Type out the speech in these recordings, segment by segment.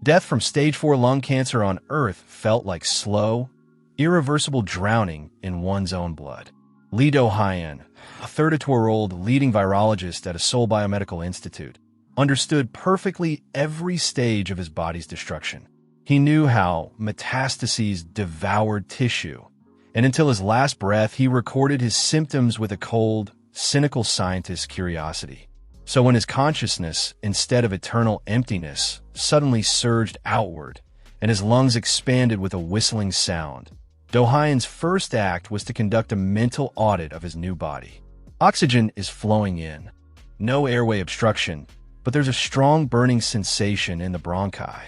Death from stage 4 lung cancer on Earth felt like slow, irreversible drowning in one's own blood. Lee Do-hyeon, a 32-year-old leading virologist at a Seoul Biomedical Institute, understood perfectly every stage of his body's destruction. He knew how metastases devoured tissue, and until his last breath, he recorded his symptoms with a cold, cynical scientist's curiosity. So when his consciousness, instead of eternal emptiness, suddenly surged outward, and his lungs expanded with a whistling sound, Do-hyeon's first act was to conduct a mental audit of his new body. Oxygen is flowing in. No airway obstruction, but there's a strong burning sensation in the bronchi.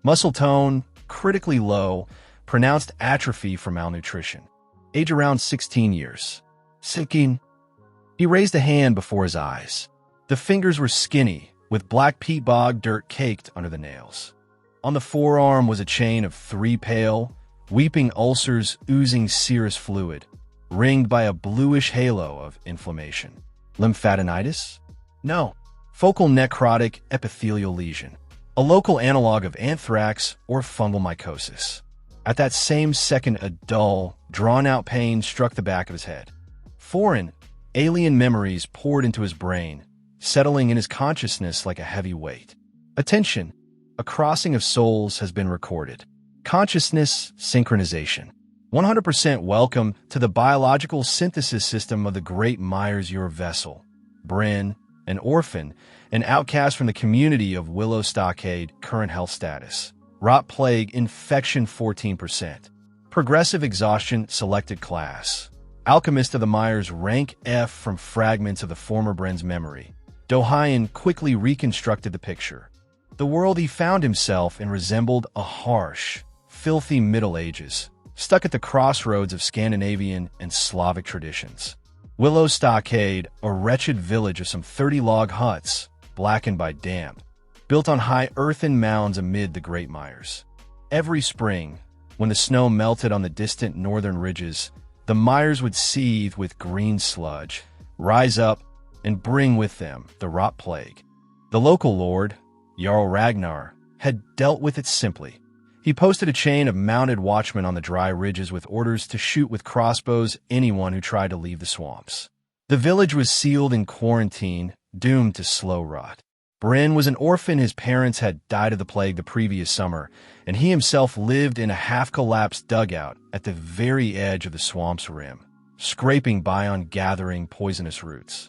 Muscle tone, critically low, pronounced atrophy from malnutrition. Age around 16 years. Sinking. He raised a hand before his eyes. The fingers were skinny, with black peat bog dirt caked under the nails. On the forearm was a chain of 3 pale, weeping ulcers oozing serous fluid, ringed by a bluish halo of inflammation. Lymphadenitis? No. Focal necrotic epithelial lesion, a local analog of anthrax or fungal mycosis. At that same second, a dull, drawn-out pain struck the back of his head. Foreign, alien memories poured into his brain, settling in his consciousness like a heavy weight. Attention! A crossing of souls has been recorded. Consciousness synchronization. 100% welcome to the biological synthesis system of the great Myers, your vessel. Bryn, an orphan, an outcast from the community of Willow Stockade, current health status. Rot plague, infection 14%. Progressive exhaustion, selected class. Alchemist of the Myers, rank F from fragments of the former Bryn's memory. Do-hyeon quickly reconstructed the picture. The world he found himself in resembled a harsh, filthy Middle Ages, stuck at the crossroads of Scandinavian and Slavic traditions. Willow Stockade, a wretched village of some 30 log huts, blackened by damp, built on high earthen mounds amid the Great Myers. Every spring, when the snow melted on the distant northern ridges, the Myers would seethe with green sludge, rise up, and bring with them the rot plague. The local lord, Jarl Ragnar, had dealt with it simply. He posted a chain of mounted watchmen on the dry ridges with orders to shoot with crossbows anyone who tried to leave the swamps. The village was sealed in quarantine, doomed to slow rot. Bryn was an orphan. His parents had died of the plague the previous summer, and he himself lived in a half-collapsed dugout at the very edge of the swamp's rim, scraping by on gathering poisonous roots.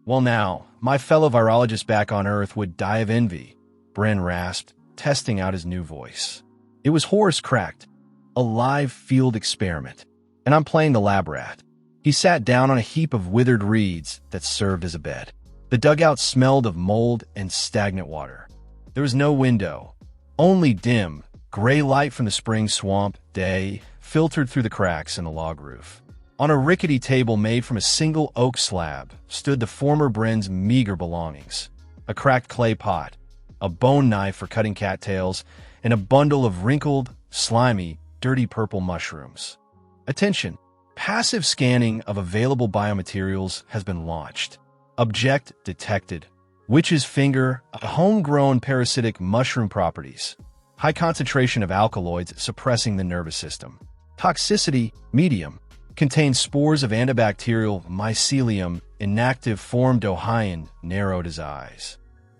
Well now, my fellow virologist back on Earth would die of envy, Bryn rasped, testing out his new voice. It was hoarse, cracked, a live field experiment, and I'm playing the lab rat. He sat down on a heap of withered reeds that served as a bed. The dugout smelled of mold and stagnant water. There was no window. Only dim, gray light from the spring swamp day filtered through the cracks in the log roof. On a rickety table made from a single oak slab stood the former Bryn's meager belongings. A cracked clay pot, a bone knife for cutting cattails, and a bundle of wrinkled, slimy, dirty purple mushrooms. Attention! Passive scanning of available biomaterials has been launched. Object detected. Witch's finger, a homegrown parasitic mushroom properties. High concentration of alkaloids suppressing the nervous system. Toxicity, medium. Contains spores of antibacterial mycelium. Inactive form. Do-hyeon narrowed his eyes.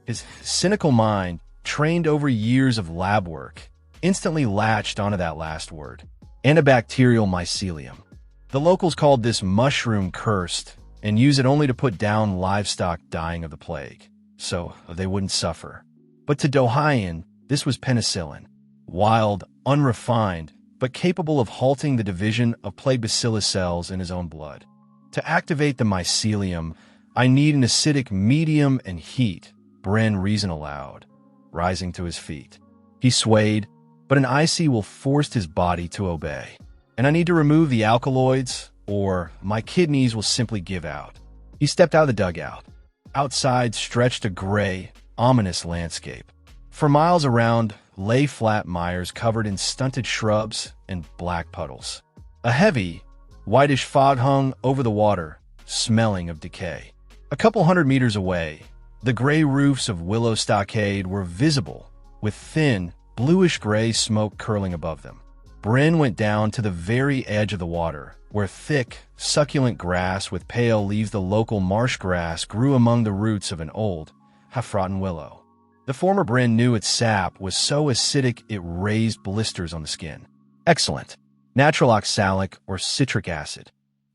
His cynical mind, trained over years of lab work, instantly latched onto that last word. Antibacterial mycelium. The locals called this mushroom cursed and use it only to put down livestock dying of the plague, so they wouldn't suffer. But to Do-hyeon, this was penicillin. Wild, unrefined, but capable of halting the division of plague bacillus cells in his own blood. To activate the mycelium, I need an acidic medium and heat, Bryn reasoned aloud, rising to his feet. He swayed, but an icy will forced his body to obey. And I need to remove the alkaloids, or my kidneys will simply give out. He stepped out of the dugout. Outside stretched a gray, ominous landscape. For miles around lay flat Myers covered in stunted shrubs and black puddles. A heavy, whitish fog hung over the water, smelling of decay. A couple hundred meters away, the gray roofs of Willow Stockade were visible, with thin, bluish-gray smoke curling above them. Bryn went down to the very edge of the water, where thick, succulent grass with pale leaves, the local marsh grass, grew among the roots of an old, half-rotten willow. The former Bryn knew its sap was so acidic it raised blisters on the skin. Excellent. Natural oxalic or citric acid.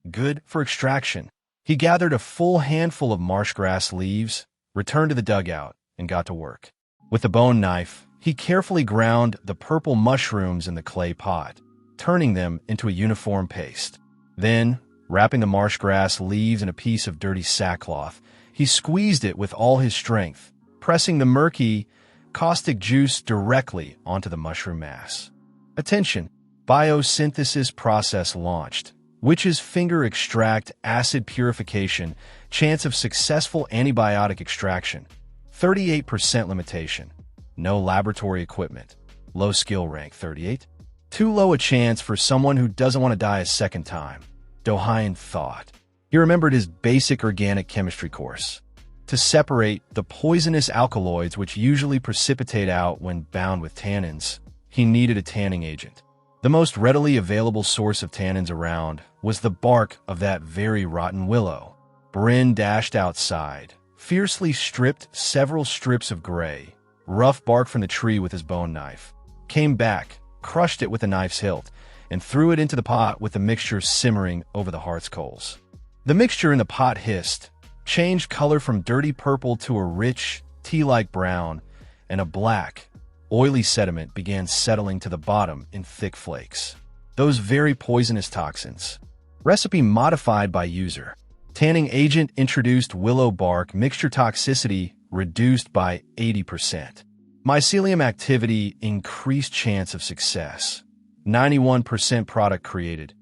Good for extraction. He gathered a full handful of marsh grass leaves, returned to the dugout, and got to work. With the bone knife, he carefully ground the purple mushrooms in the clay pot, turning them into a uniform paste. Then, wrapping the marsh grass leaves in a piece of dirty sackcloth, he squeezed it with all his strength, pressing the murky, caustic juice directly onto the mushroom mass. Attention! Biosynthesis process launched. Witch's finger extract acid purification, chance of successful antibiotic extraction. 38% limitation. No laboratory equipment. Low skill rank 38. Too low a chance for someone who doesn't want to die a second time. Do-Hyun thought. He remembered his basic organic chemistry course. To separate the poisonous alkaloids which usually precipitate out when bound with tannins, he needed a tanning agent. The most readily available source of tannins around was the bark of that very rotten willow. Bryn dashed outside, fiercely stripped several strips of gray, rough bark from the tree with his bone knife, came back, crushed it with a knife's hilt, and threw it into the pot with the mixture simmering over the hearth's coals. The mixture in the pot hissed, changed color from dirty purple to a rich, tea-like brown, and a black, oily sediment began settling to the bottom in thick flakes. Those very poisonous toxins. Recipe modified by user. Tanning agent introduced willow bark mixture toxicity reduced by 80%. Mycelium activity increased chance of success. 91% product created.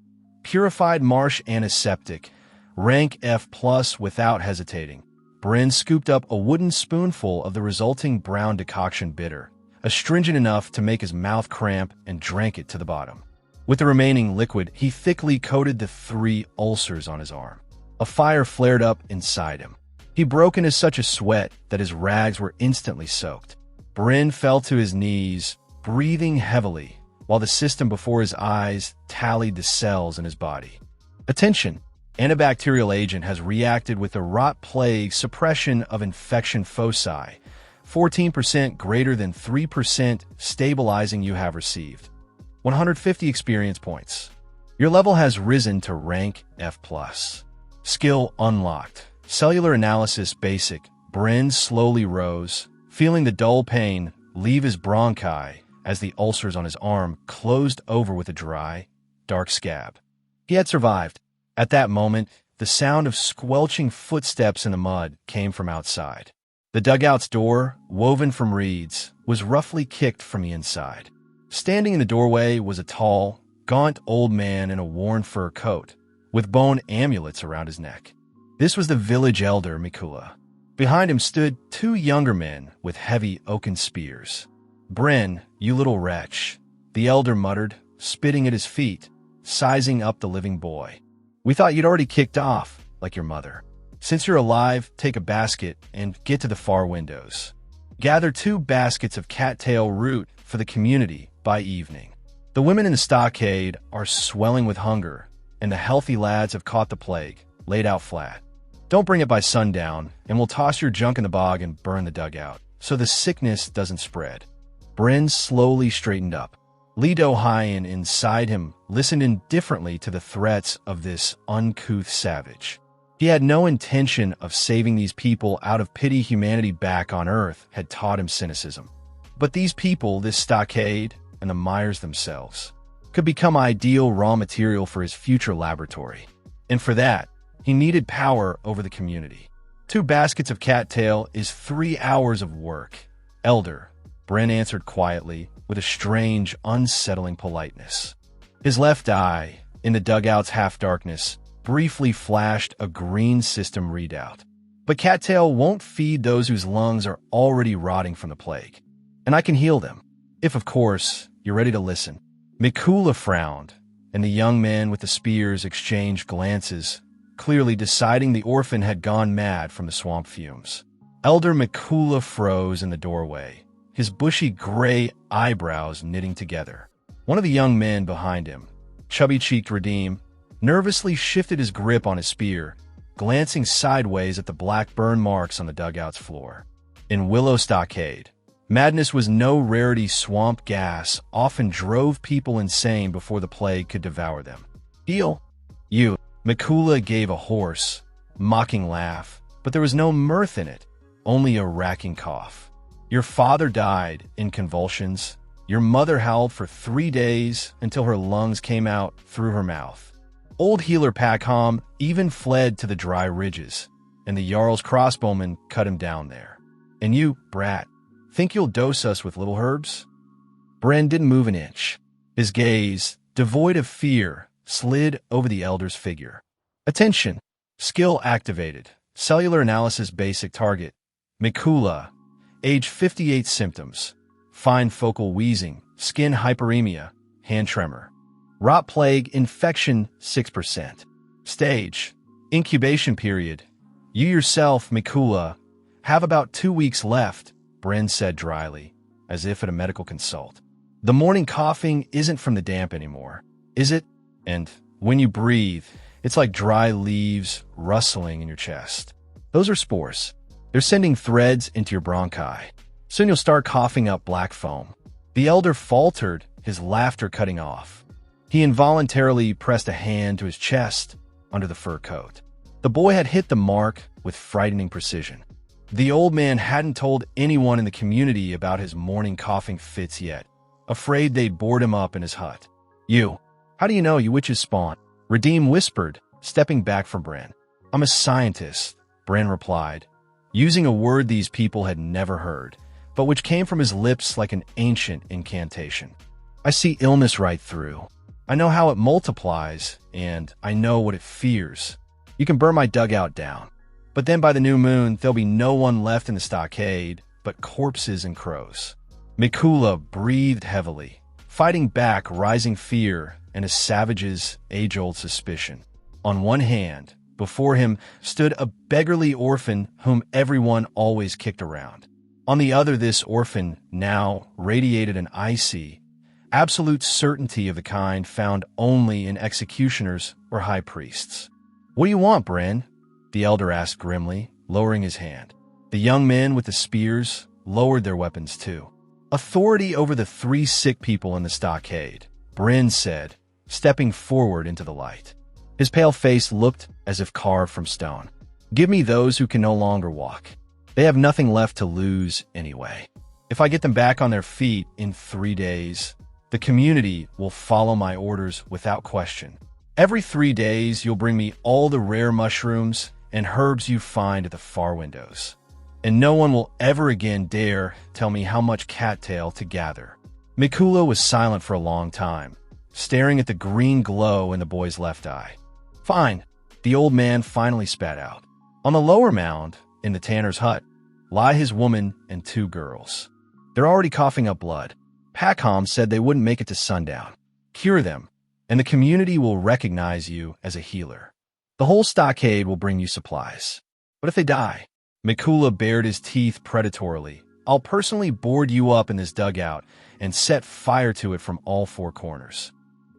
Purified marsh antiseptic. Rank F+ without hesitating. Bryn scooped up a wooden spoonful of the resulting brown decoction bitter, astringent enough to make his mouth cramp, and drank it to the bottom. With the remaining liquid, he thickly coated the 3 ulcers on his arm. A fire flared up inside him. He broke into such a sweat that his rags were instantly soaked. Bryn fell to his knees, breathing heavily, while the system before his eyes tallied the cells in his body. Attention! Antibacterial agent has reacted with the rot plague suppression of infection foci. 14% greater than 3% stabilizing you have received. 150 experience points. Your level has risen to rank F+. Skill unlocked. Cellular analysis basic. Bryn slowly rose, feeling the dull pain leave his bronchi as the ulcers on his arm closed over with a dry, dark scab. He had survived. At that moment, the sound of squelching footsteps in the mud came from outside. The dugout's door, woven from reeds, was roughly kicked from the inside. Standing in the doorway was a tall, gaunt old man in a worn fur coat, with bone amulets around his neck. This was the village elder, Mikula. Behind him stood 2 younger men with heavy oaken spears. "Bryn, you little wretch," the elder muttered, spitting at his feet, sizing up the living boy. "We thought you'd already kicked off, like your mother. Since you're alive, take a basket and get to the far windows. Gather 2 baskets of cattail root for the community by evening. The women in the stockade are swelling with hunger, and the healthy lads have caught the plague, laid out flat. Don't bring it by sundown, and we'll toss your junk in the bog and burn the dugout, so the sickness doesn't spread." Bryn slowly straightened up. Do-Hyun inside him listened indifferently to the threats of this uncouth savage. He had no intention of saving these people out of pity. Humanity back on Earth had taught him cynicism. But these people, this stockade, and the Myers themselves, could become ideal raw material for his future laboratory. And for that, he needed power over the community. 2 baskets of cattail is 3 hours of work. "Elder," Bryn answered quietly, with a strange, unsettling politeness. His left eye, in the dugout's half-darkness, briefly flashed a green system readout. But cattail won't feed those whose lungs are already rotting from the plague. And I can heal them. If, of course, you're ready to listen. Mikula frowned, and the young man with the spears exchanged glances, clearly deciding the orphan had gone mad from the swamp fumes. Elder Mikula froze in the doorway, his bushy gray eyebrows knitting together. One of the young men behind him, chubby-cheeked Redeem, nervously shifted his grip on his spear, glancing sideways at the black burn marks on the dugout's floor. In Willow Stockade, madness was no rarity. Swamp gas often drove people insane before the plague could devour them. Deal? You. Mikula gave a hoarse, mocking laugh, but there was no mirth in it, only a racking cough. Your father died in convulsions. Your mother howled for 3 days until her lungs came out through her mouth. Old healer Pakhom even fled to the dry ridges, and the Jarl's crossbowmen cut him down there. And you, brat, think you'll dose us with little herbs? Bren didn't move an inch. His gaze, devoid of fear, slid over the elder's figure. Attention. Skill activated. Cellular analysis basic target. Mikula. Age 58. Symptoms. Fine focal wheezing, skin hyperemia, hand tremor. Rot plague infection 6%. Stage. Incubation period. You yourself, Mikula, have about 2 weeks left, Bren said dryly, as if at a medical consult. The morning coughing isn't from the damp anymore, is it? And when you breathe, it's like dry leaves rustling in your chest. Those are spores. They're sending threads into your bronchi. Soon you'll start coughing up black foam. The elder faltered, his laughter cutting off. He involuntarily pressed a hand to his chest under the fur coat. The boy had hit the mark with frightening precision. The old man hadn't told anyone in the community about his morning coughing fits yet, afraid they'd board him up in his hut. You. How do you know you witches spawn? Redeem whispered, stepping back from Bren. I'm a scientist, Bren replied, using a word these people had never heard, but which came from his lips like an ancient incantation. I see illness right through. I know how it multiplies, and I know what it fears. You can burn my dugout down, but then by the new moon, there'll be no one left in the stockade but corpses and crows. Mikula breathed heavily, fighting back rising fear and a savage's age-old suspicion. On one hand, before him stood a beggarly orphan whom everyone always kicked around. On the other, this orphan now radiated an icy, absolute certainty of the kind found only in executioners or high priests. What do you want, Bren? The elder asked grimly, lowering his hand. The young men with the spears lowered their weapons too. Authority over the 3 sick people in the stockade, Bren said, stepping forward into the light. His pale face looked as if carved from stone. Give me those who can no longer walk. They have nothing left to lose anyway. If I get them back on their feet in 3 days, the community will follow my orders without question. Every 3 days, you'll bring me all the rare mushrooms and herbs you find at the far windows. And no one will ever again dare tell me how much cattail to gather. Mikula was silent for a long time, staring at the green glow in the boy's left eye. Fine, the old man finally spat out. On the lower mound, in the tanner's hut, lie his woman and 2 girls. They're already coughing up blood. Pakhom said they wouldn't make it to sundown. Cure them, and the community will recognize you as a healer. The whole stockade will bring you supplies. But if they die, Mikula bared his teeth predatorily. I'll personally board you up in this dugout and set fire to it from all 4 corners.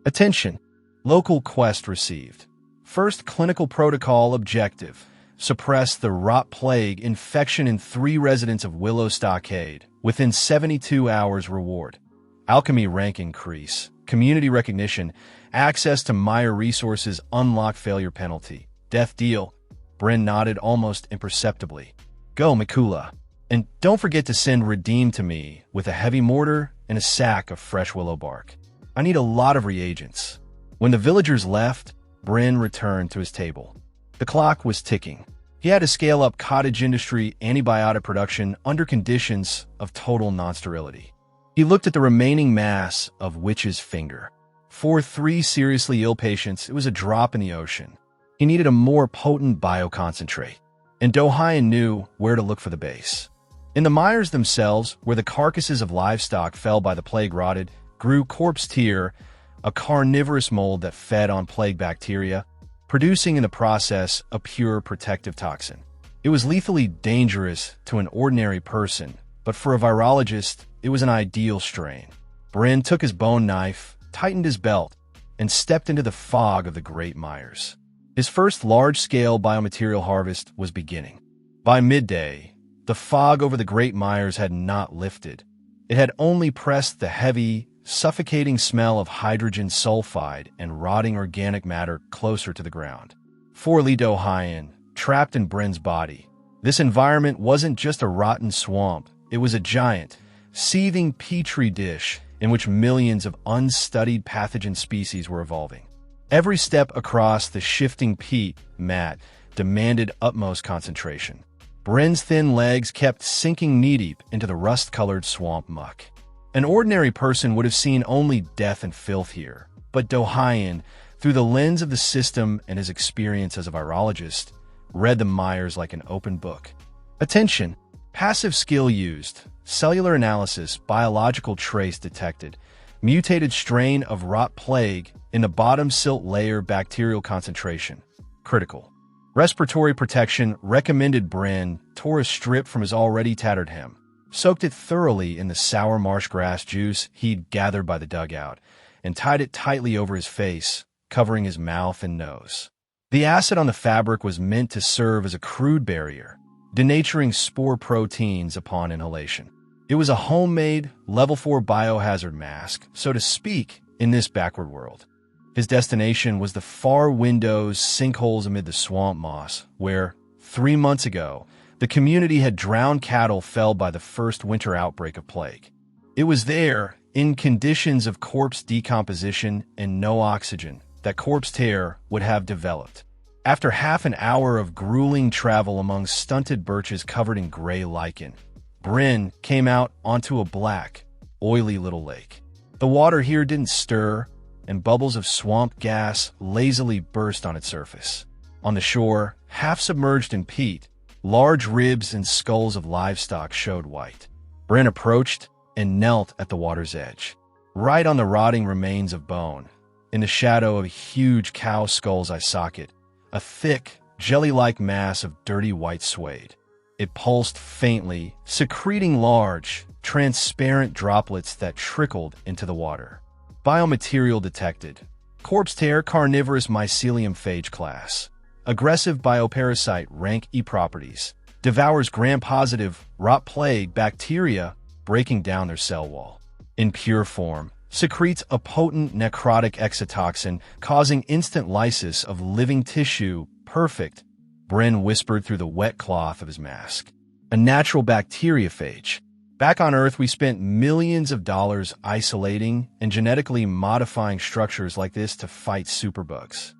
Attention! Local quest received. First clinical protocol objective. Suppress the rot plague infection in 3 residents of Willow Stockade within 72 hours. Reward. Alchemy rank increase. Community recognition. Access to Meyer resources. Unlock failure penalty. Death deal. Bren nodded almost imperceptibly. Go, Mikula. And don't forget to send Redeem to me with a heavy mortar and a sack of fresh willow bark. I need a lot of reagents. When the villagers left, Bren returned to his table. The clock was ticking. He had to scale up cottage industry antibiotic production under conditions of total non-sterility. He looked at the remaining mass of Witch's finger. For 3 seriously ill patients, it was a drop in the ocean. He needed a more potent bioconcentrate, and Dohayan knew where to look for the base. In the mires themselves, where the carcasses of livestock fell by the plague rotted, grew corpse tear, a carnivorous mold that fed on plague bacteria, producing in the process a pure protective toxin. It was lethally dangerous to an ordinary person, but for a virologist, it was an ideal strain. Bryn took his bone knife, tightened his belt, and stepped into the fog of the Great Mires. His first large-scale biomaterial harvest was beginning. By midday, the fog over the Great Mires had not lifted. It had only pressed the heavy, suffocating smell of hydrogen sulfide and rotting organic matter closer to the ground. For Lee Do-hyen, trapped in Bryn's body, this environment wasn't just a rotten swamp, it was a giant, seething petri dish in which millions of unstudied pathogen species were evolving. Every step across the shifting peat mat demanded utmost concentration. Bryn's thin legs kept sinking knee-deep into the rust-colored swamp muck. An ordinary person would have seen only death and filth here, but Do-hyen, through the lens of the system and his experience as a virologist, read the mires like an open book. Attention! Passive skill used. Cellular analysis, biological trace detected. Mutated strain of rot plague in the bottom silt layer bacterial concentration. Critical. Respiratory protection recommended. Bryn tore a strip from his already tattered hem, soaked it thoroughly in the sour marsh grass juice he'd gathered by the dugout, and tied it tightly over his face, covering his mouth and nose. The acid on the fabric was meant to serve as a crude barrier, denaturing spore proteins upon inhalation. It was a homemade, level 4 biohazard mask, so to speak, in this backward world. His destination was the far windows, sinkholes amid the swamp moss, where, 3 months ago, the community had drowned cattle felled by the first winter outbreak of plague. It was there, in conditions of corpse decomposition and no oxygen, that corpse tear would have developed. After half an hour of grueling travel among stunted birches covered in gray lichen, Bryn came out onto a black, oily little lake. The water here didn't stir, and bubbles of swamp gas lazily burst on its surface. On the shore, half submerged in peat, large ribs and skulls of livestock showed white. Bryn approached and knelt at the water's edge. Right on the rotting remains of bone, in the shadow of a huge cow skull's eye socket, a thick, jelly-like mass of dirty white suede. It pulsed faintly, secreting large, transparent droplets that trickled into the water. Biomaterial detected. Corpse tear carnivorous mycelium phage class. Aggressive bioparasite rank E properties. Devours gram-positive rot plague bacteria, breaking down their cell wall. In pure form, secretes a potent necrotic exotoxin causing instant lysis of living tissue. Perfect, Bryn whispered through the wet cloth of his mask. A natural bacteriophage. Back on Earth, we spent millions of dollars isolating and genetically modifying structures like this to fight superbugs.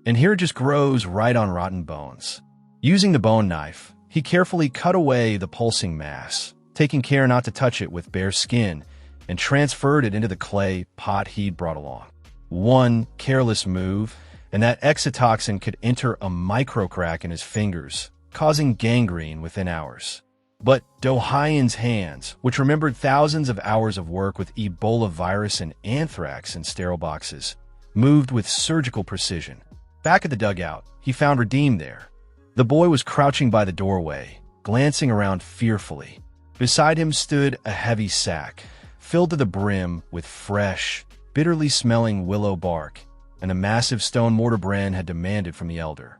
And here it just grows right on rotten bones. Using the bone knife, he carefully cut away the pulsing mass, taking care not to touch it with bare skin, and transferred it into the clay pot he'd brought along. One careless move, and that exotoxin could enter a microcrack in his fingers, causing gangrene within hours. But Do-hyen's hands, which remembered thousands of hours of work with Ebola virus and anthrax in sterile boxes, moved with surgical precision. Back at the dugout, he found Redeem there. The boy was crouching by the doorway, glancing around fearfully. Beside him stood a heavy sack, filled to the brim with fresh, bitterly smelling willow bark, and a massive stone mortar Bryn had demanded from the elder.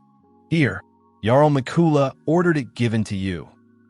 "Here, Jarl Mikula ordered it given to you,"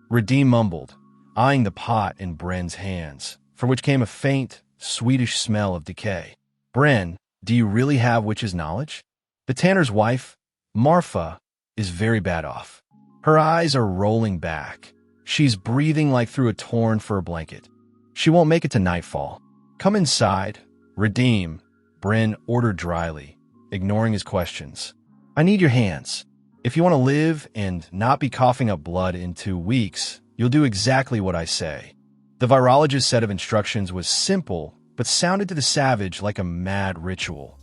Redeem mumbled, eyeing the pot in Bryn's hands, from which came a faint, sweetish smell of decay. "Bryn, do you really have witch's knowledge? The tanner's wife, Marfa, is very bad off. Her eyes are rolling back. She's breathing like through a torn fur blanket. She won't make it to nightfall. Come inside, Redeem," Bryn ordered dryly, ignoring his questions. "I need your hands. If you want to live and not be coughing up blood in 2 weeks, you'll do exactly what I say." The virologist's set of instructions was simple, but sounded to the savage like a mad ritual.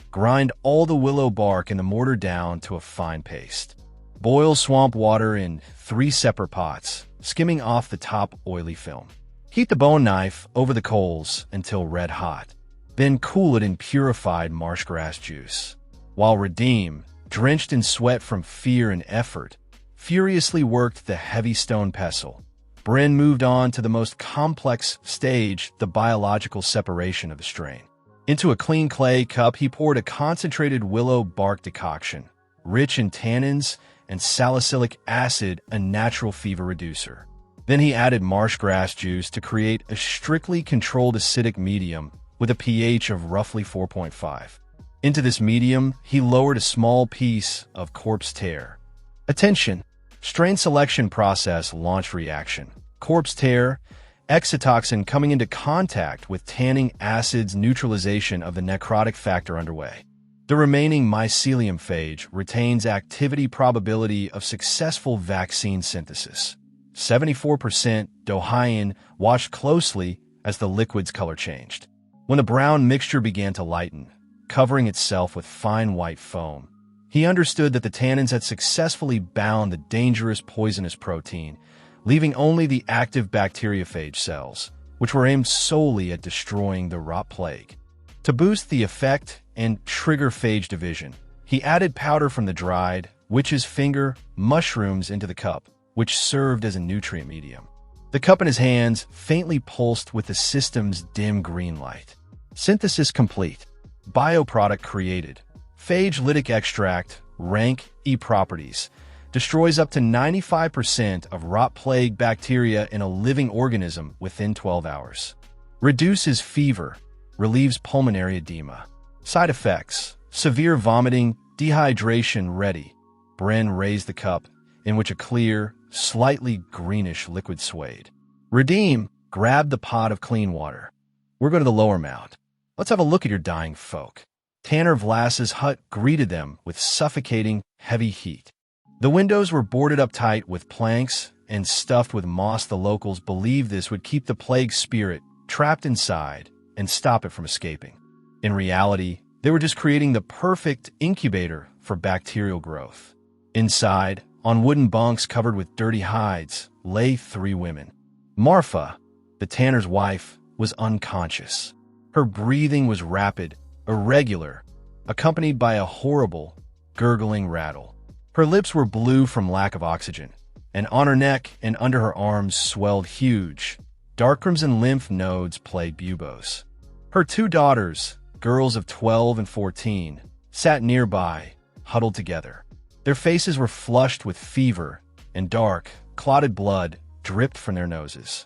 Grind all the willow bark in the mortar down to a fine paste. Boil swamp water in 3 separate pots, skimming off the top oily film. Heat the bone knife over the coals until red hot. Then cool it in purified marsh grass juice. While Redeem, drenched in sweat from fear and effort, furiously worked the heavy stone pestle. Bryn moved on to the most complex stage, the biological separation of the strain. Into a clean clay cup, he poured a concentrated willow bark decoction, rich in tannins and salicylic acid, a natural fever reducer. Then he added marsh grass juice to create a strictly controlled acidic medium with a pH of roughly 4.5. Into this medium, he lowered a small piece of corpse tear. Attention! Strain selection process launch reaction. Corpse tear, exotoxin coming into contact with tanning acids, neutralization of the necrotic factor underway. The remaining mycelium phage retains activity, probability of successful vaccine synthesis. 74% dohyen. Watched closely as the liquid's color changed. When the brown mixture began to lighten, covering itself with fine white foam, he understood that the tannins had successfully bound the dangerous poisonous protein, leaving only the active bacteriophage cells, which were aimed solely at destroying the rot plague. To boost the effect and trigger phage division, he added powder from the dried witch's finger mushrooms into the cup, which served as a nutrient medium. The cup in his hands faintly pulsed with the system's dim green light. Synthesis complete. Bioproduct created. Phage lytic extract, rank E properties. Destroys up to 95% of rot plague bacteria in a living organism within 12 hours. Reduces fever. Relieves pulmonary edema. Side effects: severe vomiting, dehydration. Ready. Bryn raised the cup, in which a clear, slightly greenish liquid swayed. Redeem grabbed the pot of clean water. We're going to the lower mount. Let's have a look at your dying folk. Tanner Vlas's hut greeted them with suffocating, heavy heat. The windows were boarded up tight with planks and stuffed with moss. The locals believed this would keep the plague spirit trapped inside and stop it from escaping. In reality, they were just creating the perfect incubator for bacterial growth. Inside, on wooden bunks covered with dirty hides, lay 3 women. Marfa, the tanner's wife, was unconscious. Her breathing was rapid, irregular, accompanied by a horrible, gurgling rattle. Her lips were blue from lack of oxygen, and on her neck and under her arms swelled huge, dark crimson lymph nodes plagued buboes. Her 2 daughters, girls of 12 and 14, sat nearby, huddled together. Their faces were flushed with fever, and dark, clotted blood dripped from their noses.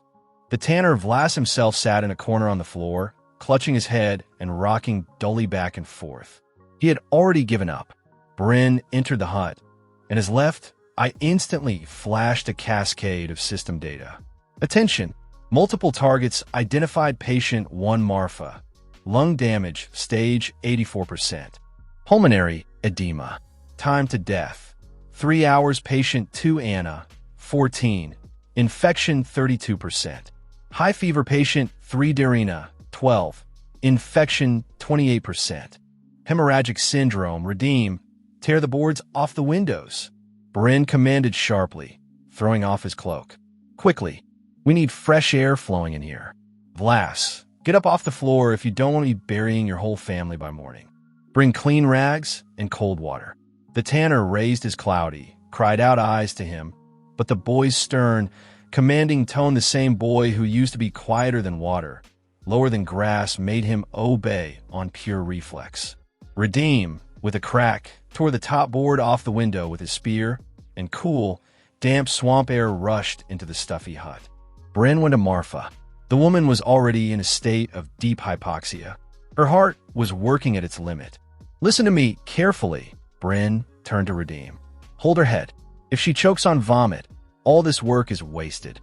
The tanner Vlas himself sat in a corner on the floor, clutching his head and rocking dully back and forth. He had already given up. Bryn entered the hut, and his left eye instantly flashed a cascade of system data. Attention! Multiple targets identified. Patient 1 Marfa. Lung damage, stage 84%. Pulmonary edema. Time to death, 3 hours. Patient 2 Anna, 14. Infection 32%. High fever. Patient 3 Darina, 12. Infection 28%. Hemorrhagic syndrome. Redeem. Tear the boards off the windows. Bryn commanded sharply, throwing off his cloak. Quickly, we need fresh air flowing in here. Vlas, get up off the floor if you don't want to be burying your whole family by morning. Bring clean rags and cold water. The tanner raised his cloudy, cried-out eyes to him, but the boy's stern, commanding tone, the same boy who used to be quieter than water, lower than grass, made him obey on pure reflex. Redeem, with a crack, tore the top board off the window with his spear, and cool, damp swamp air rushed into the stuffy hut. Bryn went to Marfa. The woman was already in a state of deep hypoxia. Her heart was working at its limit. Listen to me carefully. Bryn turned to Redeem. Hold her head. If she chokes on vomit, all this work is wasted.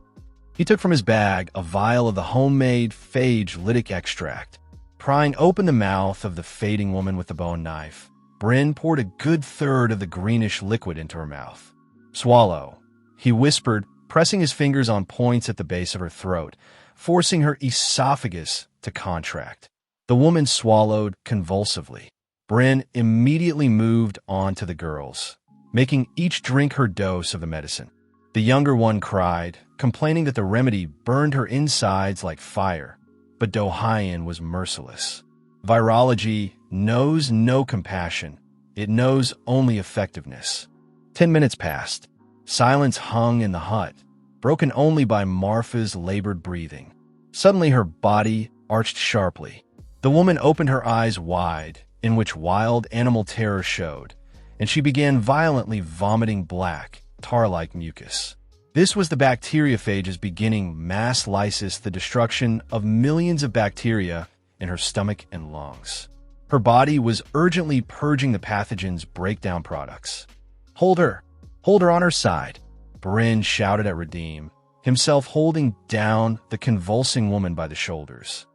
He took from his bag a vial of the homemade phage lytic extract. Prying open the mouth of the fading woman with the bone knife, Bryn poured a good third of the greenish liquid into her mouth. Swallow, he whispered, pressing his fingers on points at the base of her throat, forcing her esophagus to contract. The woman swallowed convulsively. Bryn immediately moved on to the girls, making each drink her dose of the medicine. The younger one cried, complaining that the remedy burned her insides like fire, but Dohyen was merciless. Virology knows no compassion. It knows only effectiveness. 10 minutes passed. Silence hung in the hut. broken only by Marfa's labored breathing. Suddenly her body arched sharply. The woman opened her eyes wide, in which wild animal terror showed, and she began violently vomiting black, tar-like mucus. This was the bacteriophages beginning mass lysis, the destruction of millions of bacteria in her stomach and lungs. Her body was urgently purging the pathogen's breakdown products. Hold her on her side," Bryn shouted at Redeem, himself holding down the convulsing woman by the shoulders.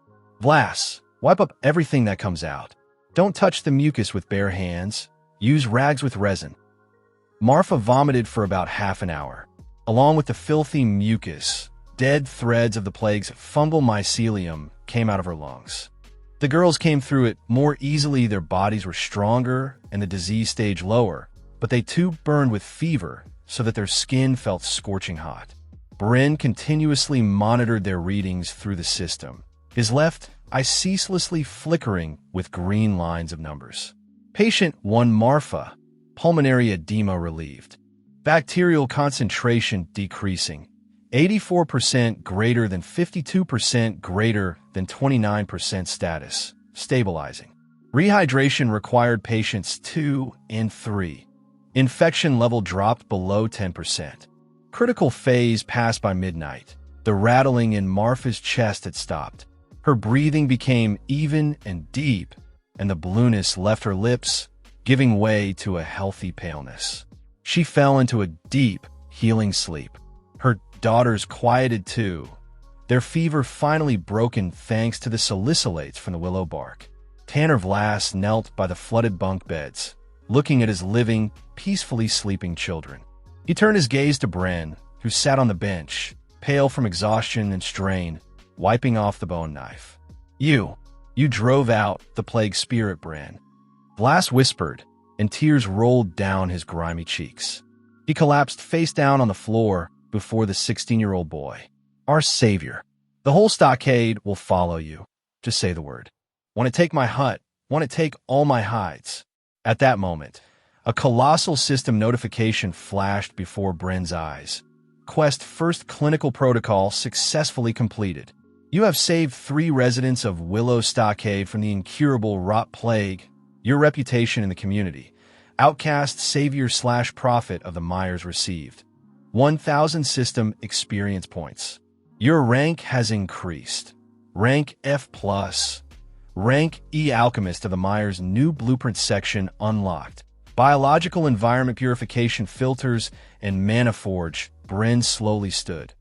"Vlas, wipe up everything that comes out. Don't touch the mucus with bare hands. Use rags with resin." Marfa vomited for about half an hour. Along with the filthy mucus, dead threads of the plague's fungal mycelium came out of her lungs. The girls came through it more easily, their bodies were stronger and the disease stage lower, but they too burned with fever so that their skin felt scorching hot. Bryn continuously monitored their readings through the system, his left eye ceaselessly flickering with green lines of numbers. Patient 1 Marfa, pulmonary edema relieved. Bacterial concentration decreasing, 84% greater than 52% greater than 29% status, stabilizing. Rehydration required patients 2 and 3. Infection level dropped below 10%. Critical phase passed by midnight. The rattling in Marfa's chest had stopped. Her breathing became even and deep, and the blueness left her lips, giving way to a healthy paleness. She fell into a deep, healing sleep. Her daughters quieted too, their fever finally broken thanks to the salicylates from the willow bark. Tanner Vlas knelt by the flooded bunk beds, looking at his living, peacefully sleeping children. He turned his gaze to Bryn, who sat on the bench, pale from exhaustion and strain, wiping off the bone knife. You drove out the plague spirit, Bryn," Vlas whispered, and tears rolled down his grimy cheeks. He collapsed face down on the floor before the 16-year-old boy. "Our savior. The whole stockade will follow you. Just say the word. Want to take my hut? Want to take all my hides?" At that moment, a colossal system notification flashed before Bryn's eyes. Quest first clinical protocol successfully completed. You have saved 3 residents of Willow Stockade from the incurable rot plague. Your reputation in the community. Outcast savior/prophet of the Myers received 1,000 system experience points. Your rank has increased. Rank F+. Rank E Alchemist of the Myers new blueprint section unlocked. Biological environment purification filters and mana forge. Bryn slowly stood,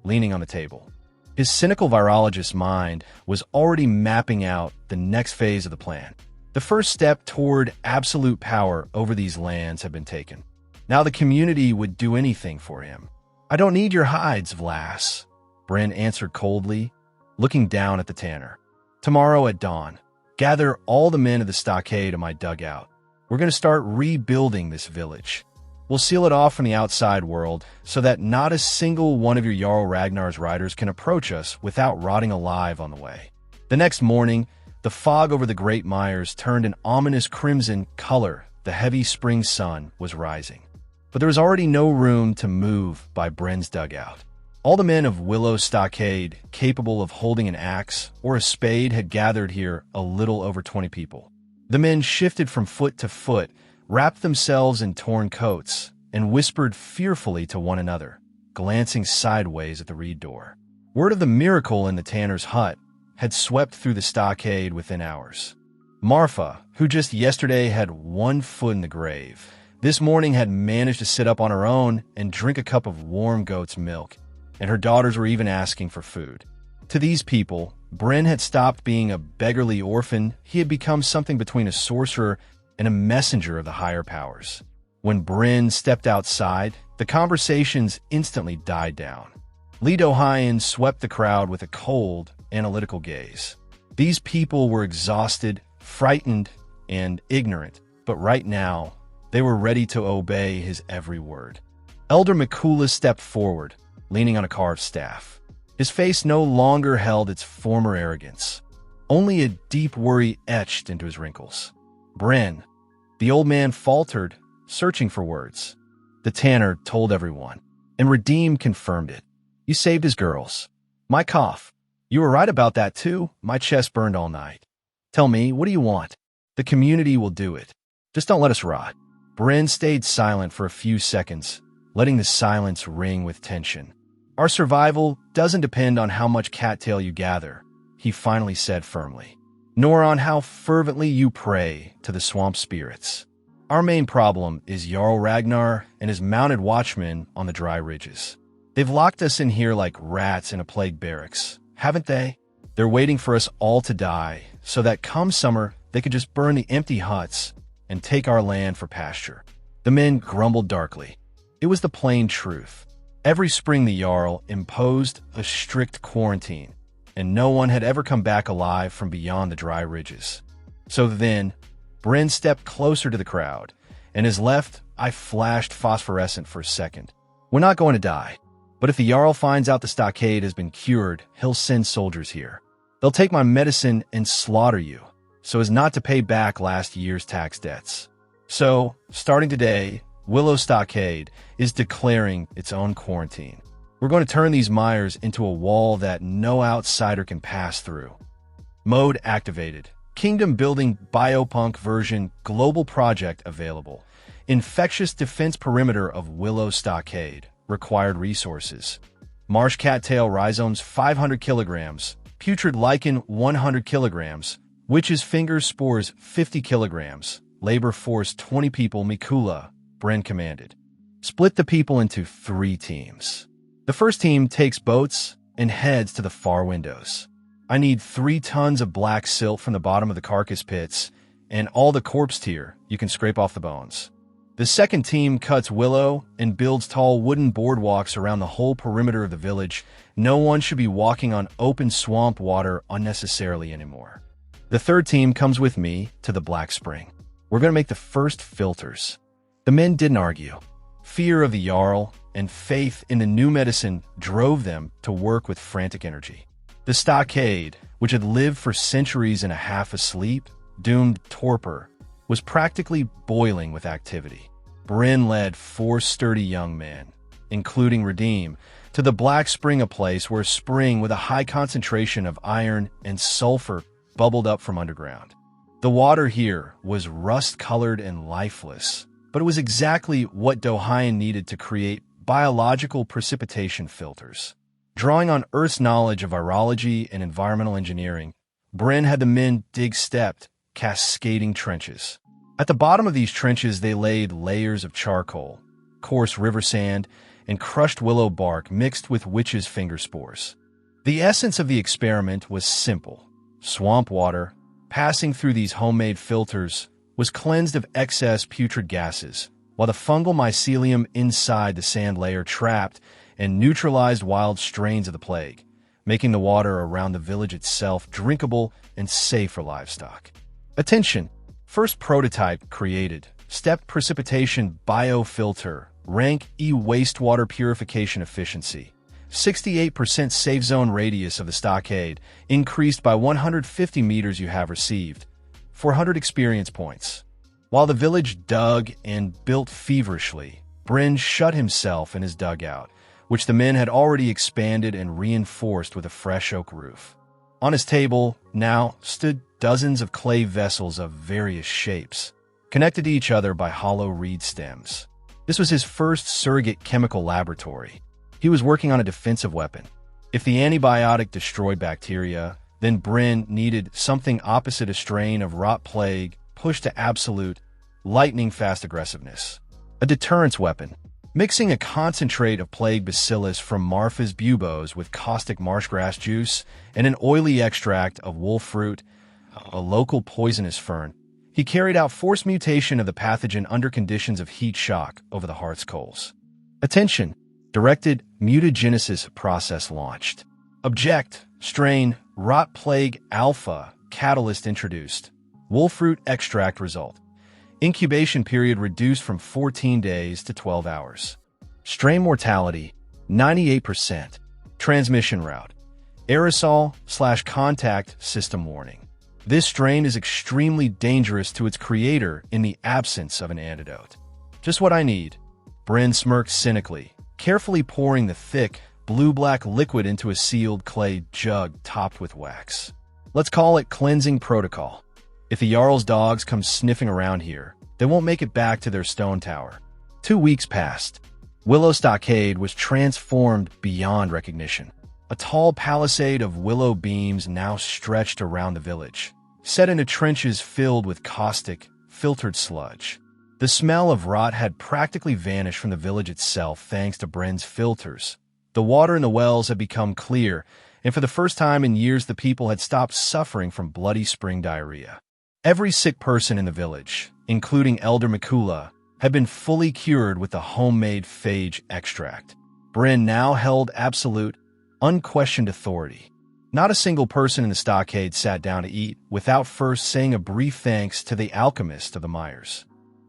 leaning on the table. His cynical virologist's mind was already mapping out the next phase of the plan. The first step toward absolute power over these lands had been taken. Now the community would do anything for him. "I don't need your hides, Vlas," Bryn answered coldly, looking down at the tanner. "Tomorrow at dawn, gather all the men of the stockade in my dugout. We're going to start rebuilding this village. We'll seal it off from the outside world so that not a single one of your Jarl Ragnar's riders can approach us without rotting alive on the way." The next morning, the fog over the Great Myers turned an ominous crimson color. The heavy spring sun was rising. But there was already no room to move by Bryn's dugout. All the men of Willow Stockade capable of holding an axe or a spade had gathered here, a little over 20 people. The men shifted from foot to foot, wrapped themselves in torn coats, and whispered fearfully to one another, glancing sideways at the reed door. Word of the miracle in the tanner's hut had swept through the stockade within hours. Marfa, who just yesterday had 1 foot in the grave, this morning had managed to sit up on her own and drink a cup of warm goat's milk, and her daughters were even asking for food. To these people, Bryn had stopped being a beggarly orphan. He had become something between a sorcerer and a messenger of the higher powers. When Bryn stepped outside, the conversations instantly died down. Lido Hyan swept the crowd with a cold, analytical gaze. These people were exhausted, frightened, and ignorant, but right now, they were ready to obey his every word. Elder Mikula stepped forward, leaning on a carved staff. His face no longer held its former arrogance. Only a deep worry etched into his wrinkles. "Bryn," the old man faltered, searching for words. The tanner told everyone, and Redeem confirmed it. You saved his girls. My cough. You were right about that too. My chest burned all night. Tell me, what do you want? The community will do it. Just don't let us rot. Bryn stayed silent for a few seconds, letting the silence ring with tension. Our survival doesn't depend on how much cattail you gather, he finally said firmly, nor on how fervently you pray to the swamp spirits. Our main problem is Jarl Ragnar and his mounted watchmen on the dry ridges. They've locked us in here like rats in a plague barracks, haven't they? They're waiting for us all to die, so that come summer, they could just burn the empty huts and take our land for pasture. The men grumbled darkly. It was the plain truth. Every spring the Jarl imposed a strict quarantine, and no one had ever come back alive from beyond the dry ridges. So then, Bryn stepped closer to the crowd, and his left eye flashed phosphorescent for a second. We're not going to die, but if the Jarl finds out the stockade has been cured, he'll send soldiers here. They'll take my medicine and slaughter you, so as not to pay back last year's tax debts. So, starting today, Willow Stockade is declaring its own quarantine. We're going to turn these mires into a wall that no outsider can pass through. Mode activated. Kingdom building biopunk version global project available. Infectious defense perimeter of Willow Stockade. Required resources. Marsh cattail rhizomes 500 kilograms. Putrid lichen 100 kilograms. Witch's fingers spores 50 kilograms. Labor force 20 people. Mikula, Bryn commanded. Split the people into 3 teams. The first team takes boats and heads to the far windows. I need 3 tons of black silt from the bottom of the carcass pits and all the corpse tier you can scrape off the bones. The second team cuts willow and builds tall wooden boardwalks around the whole perimeter of the village. No one should be walking on open swamp water unnecessarily anymore. The third team comes with me to the Black Spring. We're going to make the first filters. The men didn't argue. Fear of the Jarl and faith in the new medicine drove them to work with frantic energy. The stockade, which had lived for centuries in a half-asleep, doomed torpor, was practically boiling with activity. Bryn led 4 sturdy young men, including Redeem, to the Black Spring, a place where a spring with a high concentration of iron and sulfur bubbled up from underground. The water here was rust-colored and lifeless, but it was exactly what Dohayan needed to create biological precipitation filters. Drawing on Earth's knowledge of virology and environmental engineering, Bryn had the men dig stepped, cascading trenches. At the bottom of these trenches, they laid layers of charcoal, coarse river sand, and crushed willow bark mixed with witch's finger spores. The essence of the experiment was simple. Swamp water, passing through these homemade filters, was cleansed of excess putrid gases, while the fungal mycelium inside the sand layer trapped and neutralized wild strains of the plague, making the water around the village itself drinkable and safe for livestock. Attention! First prototype created. Step precipitation biofilter. Rank E wastewater purification efficiency. 68% safe zone radius of the stockade, increased by 150 meters. You have received 400 experience points. While the village dug and built feverishly, Bryn shut himself in his dugout, which the men had already expanded and reinforced with a fresh oak roof. On his table now stood dozens of clay vessels of various shapes, connected to each other by hollow reed stems. This was his first surrogate chemical laboratory. He was working on a defensive weapon. If the antibiotic destroyed bacteria, then Bryn needed something opposite a strain of rot plague pushed to absolute, lightning-fast aggressiveness. A deterrence weapon. Mixing a concentrate of plague bacillus from Marfa's buboes with caustic marshgrass juice and an oily extract of wolf fruit, a local poisonous fern, he carried out forced mutation of the pathogen under conditions of heat shock over the hearth's coals. Attention! Directed mutagenesis process launched. Object, strain, rot plague alpha, catalyst introduced. Wolfroot extract result. Incubation period reduced from 14 days to 12 hours. Strain mortality, 98%. Transmission route. Aerosol/contact system warning. This strain is extremely dangerous to its creator in the absence of an antidote. Just what I need. Bryn smirked cynically, carefully pouring the thick, blue-black liquid into a sealed clay jug topped with wax. Let's call it cleansing protocol. If the Jarl's dogs come sniffing around here, they won't make it back to their stone tower. 2 weeks passed. Willow Stockade was transformed beyond recognition. A tall palisade of willow beams now stretched around the village, set into trenches filled with caustic, filtered sludge. The smell of rot had practically vanished from the village itself thanks to Bryn's filters. The water in the wells had become clear, and for the first time in years the people had stopped suffering from bloody spring diarrhea. Every sick person in the village, including Elder Mikula, had been fully cured with the homemade phage extract. Bryn now held absolute, unquestioned authority. Not a single person in the stockade sat down to eat without first saying a brief thanks to the alchemist of the Myers.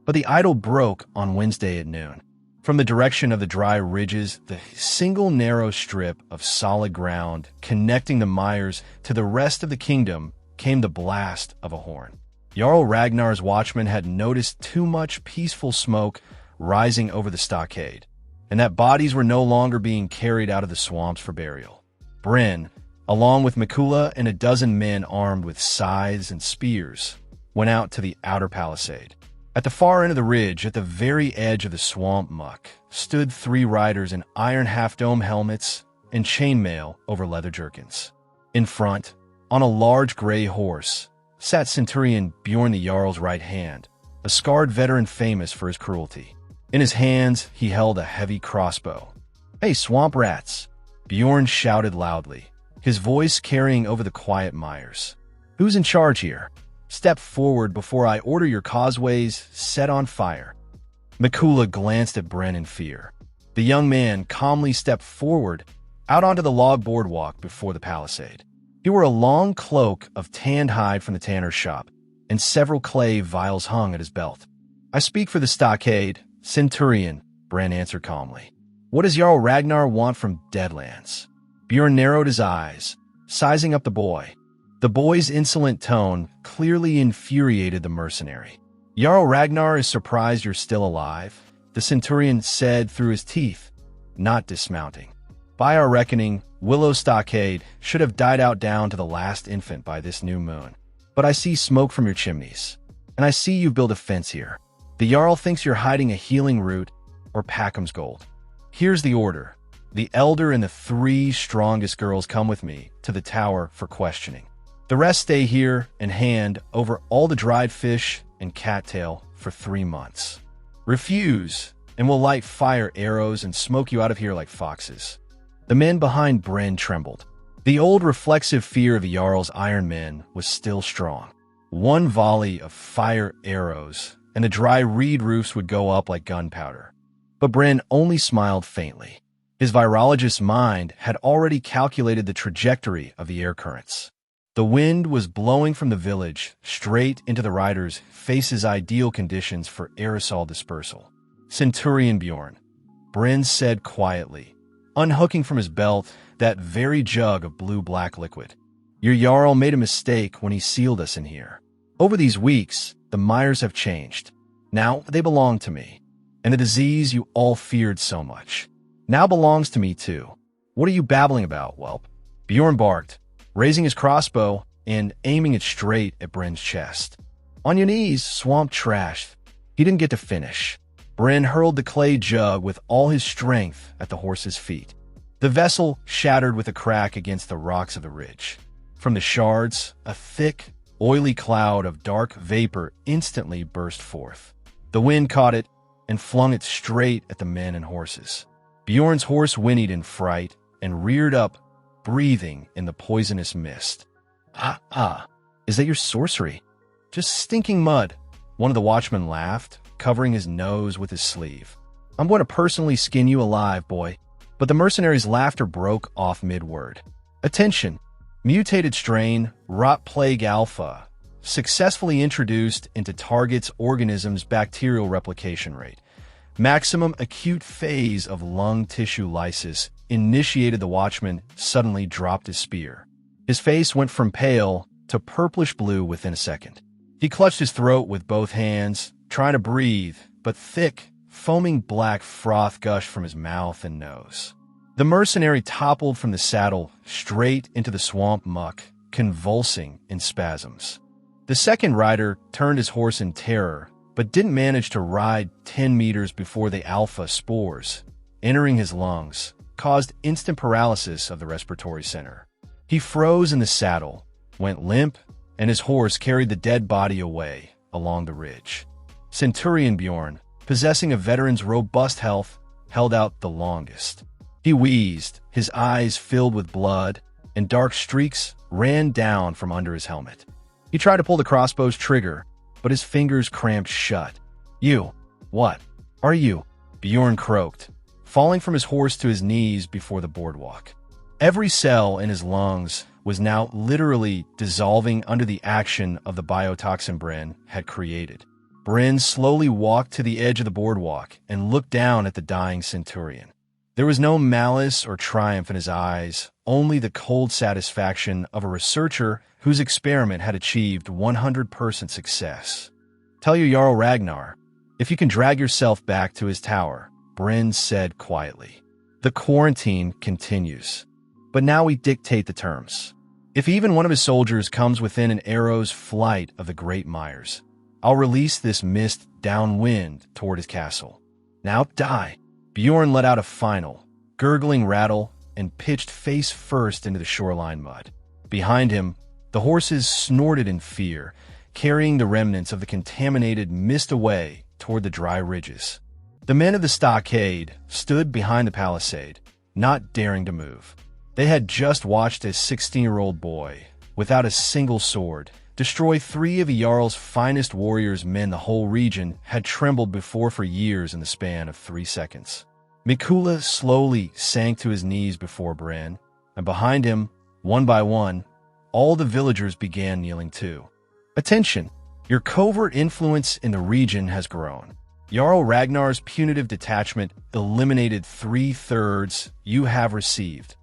But the idol broke on Wednesday at noon. From the direction of the dry ridges, the single narrow strip of solid ground connecting the Myers to the rest of the kingdom came the blast of a horn. Jarl Ragnar's watchmen had noticed too much peaceful smoke rising over the stockade, and that bodies were no longer being carried out of the swamps for burial. Bryn, along with Mikula and a dozen men armed with scythes and spears, went out to the outer palisade. At the far end of the ridge, at the very edge of the swamp muck, stood 3 riders in iron half-dome helmets and chainmail over leather jerkins. In front, on a large gray horse, sat Centurion Bjorn the Jarl's right hand, a scarred veteran famous for his cruelty. In his hands, he held a heavy crossbow. "Hey, swamp rats!" Bjorn shouted loudly, his voice carrying over the quiet Myers. "Who's in charge here? Step forward before I order your causeways set on fire." Mikula glanced at Bryn in fear. The young man calmly stepped forward, out onto the log boardwalk before the palisade. He wore a long cloak of tanned hide from the tanner's shop, and several clay vials hung at his belt. "I speak for the stockade, Centurion," Bryn answered calmly. "What does Jarl Ragnar want from Deadlands?" Bjorn narrowed his eyes, sizing up the boy. The boy's insolent tone clearly infuriated the mercenary. "Jarl Ragnar is surprised you're still alive," the Centurion said through his teeth, not dismounting. "By our reckoning, Willow Stockade should have died out down to the last infant by this new moon. But I see smoke from your chimneys, and I see you've built a fence here. The Jarl thinks you're hiding a healing root or Packham's gold. Here's the order. The elder and the 3 strongest girls come with me to the tower for questioning. The rest stay here and hand over all the dried fish and cattail for 3 months. Refuse, and we'll light fire arrows and smoke you out of here like foxes." The men behind Bryn trembled. The old reflexive fear of the Jarl's iron men was still strong. One volley of fire arrows, and the dry reed roofs would go up like gunpowder. But Bryn only smiled faintly. His virologist's mind had already calculated the trajectory of the air currents. The wind was blowing from the village straight into the riders' faces, ideal conditions for aerosol dispersal. "Centurion Bjorn," Bryn said quietly, unhooking from his belt that very jug of blue-black liquid. "Your Jarl made a mistake when he sealed us in here. Over these weeks, the Myers have changed. Now they belong to me, and the disease you all feared so much now belongs to me too. What are you babbling about, whelp?" Bjorn barked, raising his crossbow and aiming it straight at Bryn's chest. "On your knees, swamp trash." He didn't get to finish. Bryn hurled the clay jug with all his strength at the horse's feet. The vessel shattered with a crack against the rocks of the ridge. From the shards, a thick, oily cloud of dark vapor instantly burst forth. The wind caught it and flung it straight at the men and horses. Bjorn's horse whinnied in fright and reared up, breathing in the poisonous mist. Is that your sorcery?" "Just stinking mud," one of the watchmen laughed, covering his nose with his sleeve. "I'm going to personally skin you alive, boy." But the mercenary's laughter broke off mid-word. "Attention! Mutated strain, Rot Plague Alpha, successfully introduced into target's organism's bacterial replication rate. Maximum acute phase of lung tissue lysis initiated." The watchman suddenly dropped his spear. His face went from pale to purplish blue within a second. He clutched his throat with both hands, trying to breathe, but thick, foaming black froth gushed from his mouth and nose. The mercenary toppled from the saddle straight into the swamp muck, convulsing in spasms. The second rider turned his horse in terror, but didn't manage to ride 10 meters before the alpha spores, entering his lungs, caused instant paralysis of the respiratory center. He froze in the saddle, went limp, and his horse carried the dead body away along the ridge. Centurion Bjorn, possessing a veteran's robust health, held out the longest. He wheezed, his eyes filled with blood, and dark streaks ran down from under his helmet. He tried to pull the crossbow's trigger, but his fingers cramped shut. "You, what are you?" Bjorn croaked, falling from his horse to his knees before the boardwalk. Every cell in his lungs was now literally dissolving under the action of the biotoxin Bryn had created. Bryn slowly walked to the edge of the boardwalk and looked down at the dying centurion. There was no malice or triumph in his eyes, only the cold satisfaction of a researcher whose experiment had achieved 100% success. "Tell your Jarl Ragnar, if you can drag yourself back to his tower," Bryn said quietly. "The quarantine continues, but now we dictate the terms. If even one of his soldiers comes within an arrow's flight of the Great Myers, I'll release this mist downwind toward his castle. Now die." Bjorn let out a final, gurgling rattle and pitched face first into the shoreline mud. Behind him, the horses snorted in fear, carrying the remnants of the contaminated mist away toward the dry ridges. The men of the stockade stood behind the palisade, not daring to move. They had just watched a 16-year-old boy, without a single sword, destroy 3 of the Jarl's finest warriors. Men the whole region had trembled before for years in the span of 3 seconds. Mikula slowly sank to his knees before Bryn, and behind him, one by one, all the villagers began kneeling too. "Attention! Your covert influence in the region has grown. Jarl Ragnar's punitive detachment eliminated 3/3. You have received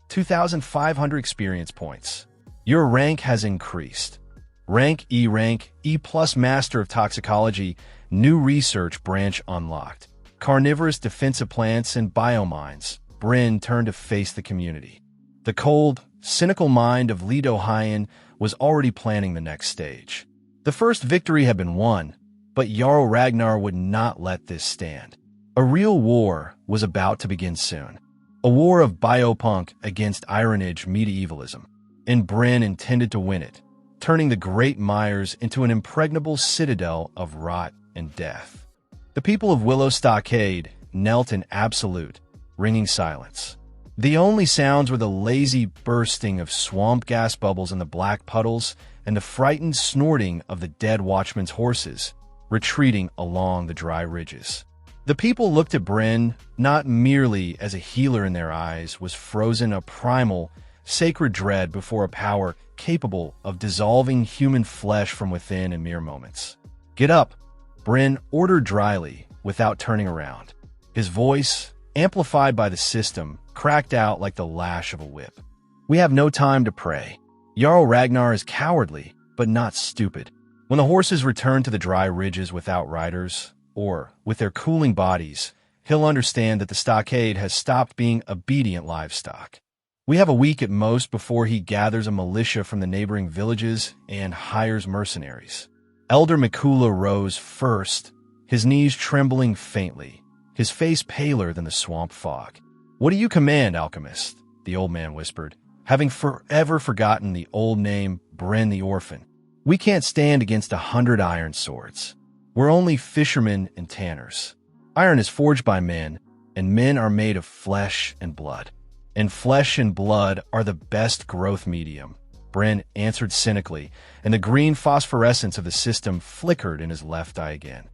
2,500 experience points. Your rank has increased. Rank E plus Master of Toxicology, new research branch unlocked. Carnivorous defensive plants and biomines." Bryn turned to face the community. The cold, cynical mind of Lido Hyen was already planning the next stage. The first victory had been won, but Jarl Ragnar would not let this stand. A real war was about to begin soon. A war of biopunk against Ironage medievalism, and Bryn intended to win it, turning the Great Myers into an impregnable citadel of rot and death. The people of Willow Stockade knelt in absolute, ringing silence. The only sounds were the lazy bursting of swamp gas bubbles in the black puddles and the frightened snorting of the dead watchman's horses, retreating along the dry ridges. The people looked at Bryn not merely as a healer. In their eyes was frozen a primal, sacred dread before a power capable of dissolving human flesh from within in mere moments. "Get up," Bryn ordered dryly, without turning around. His voice, amplified by the system, cracked out like the lash of a whip. "We have no time to pray. Jarl Ragnar is cowardly, but not stupid. When the horses return to the dry ridges without riders, or with their cooling bodies, he'll understand that the stockade has stopped being obedient livestock. We have a week at most before he gathers a militia from the neighboring villages and hires mercenaries." Elder Mikula rose first, his knees trembling faintly, his face paler than the swamp fog. "What do you command, alchemist?" the old man whispered, having forever forgotten the old name Bryn the Orphan. "We can't stand against 100 iron swords. We're only fishermen and tanners. Iron is forged by men, and men are made of flesh and blood. And flesh and blood are the best growth medium," Bryn answered cynically, and the green phosphorescence of the system flickered in his left eye again.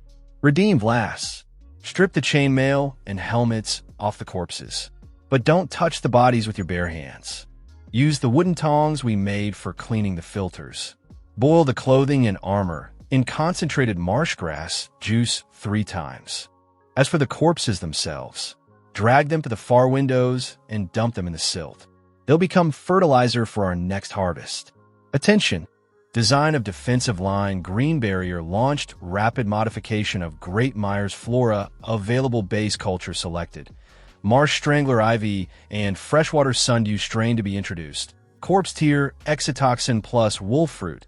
"Redeem Vlass. Strip the chainmail and helmets off the corpses. But don't touch the bodies with your bare hands. Use the wooden tongs we made for cleaning the filters. Boil the clothing and armor in concentrated marsh grass juice 3 times. As for the corpses themselves, drag them to the far windows and dump them in the silt. They'll become fertilizer for our next harvest. Attention! Design of defensive line green barrier launched. Rapid modification of Great Myers flora. Available base culture selected. marsh strangler ivy, and freshwater sundew strain to be introduced. Corpse tier, exotoxin plus wolf fruit,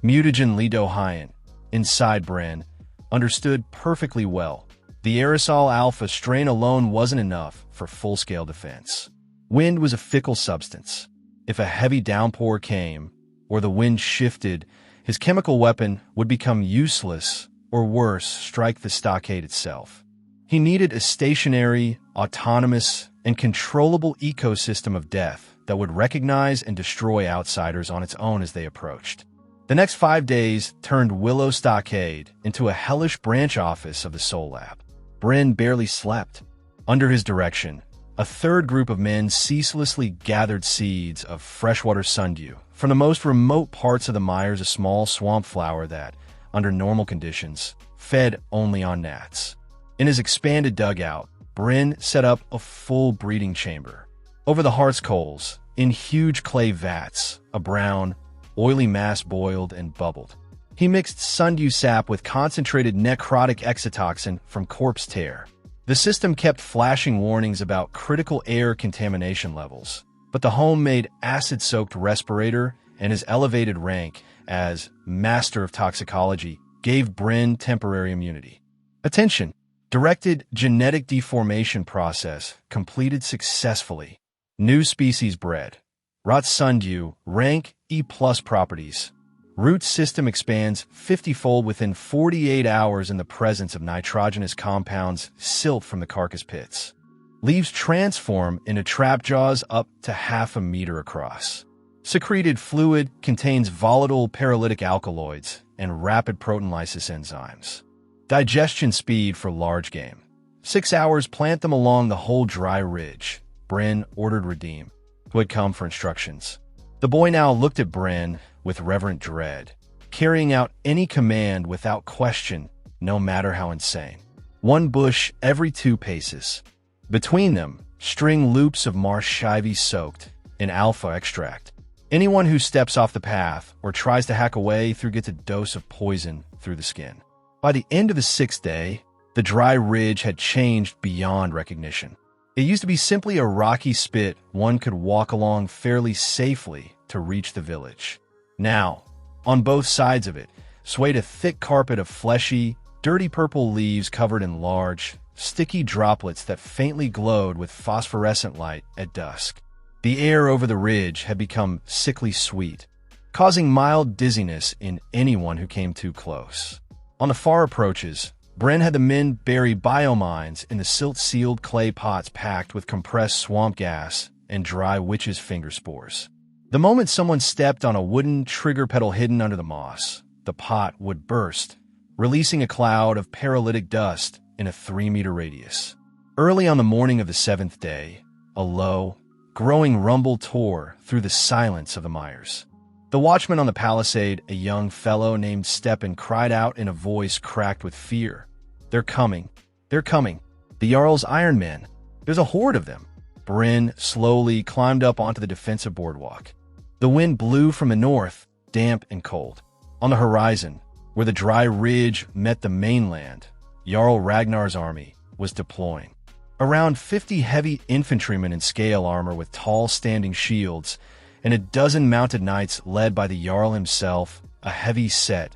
mutagen lidohyan, inside Bren, understood perfectly well. The aerosol alpha strain alone wasn't enough for full-scale defense. Wind was a fickle substance. If a heavy downpour came, or the wind shifted, his chemical weapon would become useless, or worse, strike the stockade itself. He needed a stationary, autonomous, and controllable ecosystem of death that would recognize and destroy outsiders on its own as they approached. The next 5 days turned Willow Stockade into a hellish branch office of the Soul Lab. Bren barely slept. Under his direction, a third group of men ceaselessly gathered seeds of freshwater sundew from the most remote parts of the mires, a small swamp flower that, under normal conditions, fed only on gnats. In his expanded dugout, Bren set up a full breeding chamber. Over the hearth's coals, in huge clay vats, a brown, oily mass boiled and bubbled. He mixed sundew sap with concentrated necrotic exotoxin from corpse tear. The system kept flashing warnings about critical air contamination levels, but the homemade acid-soaked respirator and his elevated rank as Master of Toxicology gave Bren temporary immunity. Attention! Directed genetic deformation process completed successfully. New species bred. Rot sundew, rank E+ properties. Root system expands 50-fold within 48 hours in the presence of nitrogenous compounds silt from the carcass pits. Leaves transform into trap jaws up to half a meter across. Secreted fluid contains volatile paralytic alkaloids and rapid protein lysis enzymes. Digestion speed for large game. 6 hours plant them along the whole dry ridge. Bren ordered Redeem, who had come for instructions. The boy now looked at Bren with reverent dread, carrying out any command without question, no matter how insane. 1 bush every 2 paces. Between them, string loops of marsh ivy soaked in alpha extract. Anyone who steps off the path or tries to hack away through gets a dose of poison through the skin. By the end of the 6th day, the dry ridge had changed beyond recognition. It used to be simply a rocky spit one could walk along fairly safely to reach the village. Now, on both sides of it, swayed a thick carpet of fleshy, dirty purple leaves covered in large, sticky droplets that faintly glowed with phosphorescent light at dusk. The air over the ridge had become sickly sweet, causing mild dizziness in anyone who came too close. On the far approaches, Bren had the men bury biomines in the silt-sealed clay pots packed with compressed swamp gas and dry witch's finger spores. The moment someone stepped on a wooden trigger pedal hidden under the moss, the pot would burst, releasing a cloud of paralytic dust in a 3-meter radius. Early on the morning of the 7th day, a low, growing rumble tore through the silence of the mires. The watchman on the palisade, a young fellow named Stepan, cried out in a voice cracked with fear. "They're coming. They're coming. The Jarl's Iron Men. There's a horde of them." Bren slowly climbed up onto the defensive boardwalk. The wind blew from the north, damp and cold. On the horizon, where the dry ridge met the mainland, Jarl Ragnar's army was deploying. Around 50 heavy infantrymen in scale armor with tall standing shields, and a dozen mounted knights led by the Jarl himself, a heavy-set,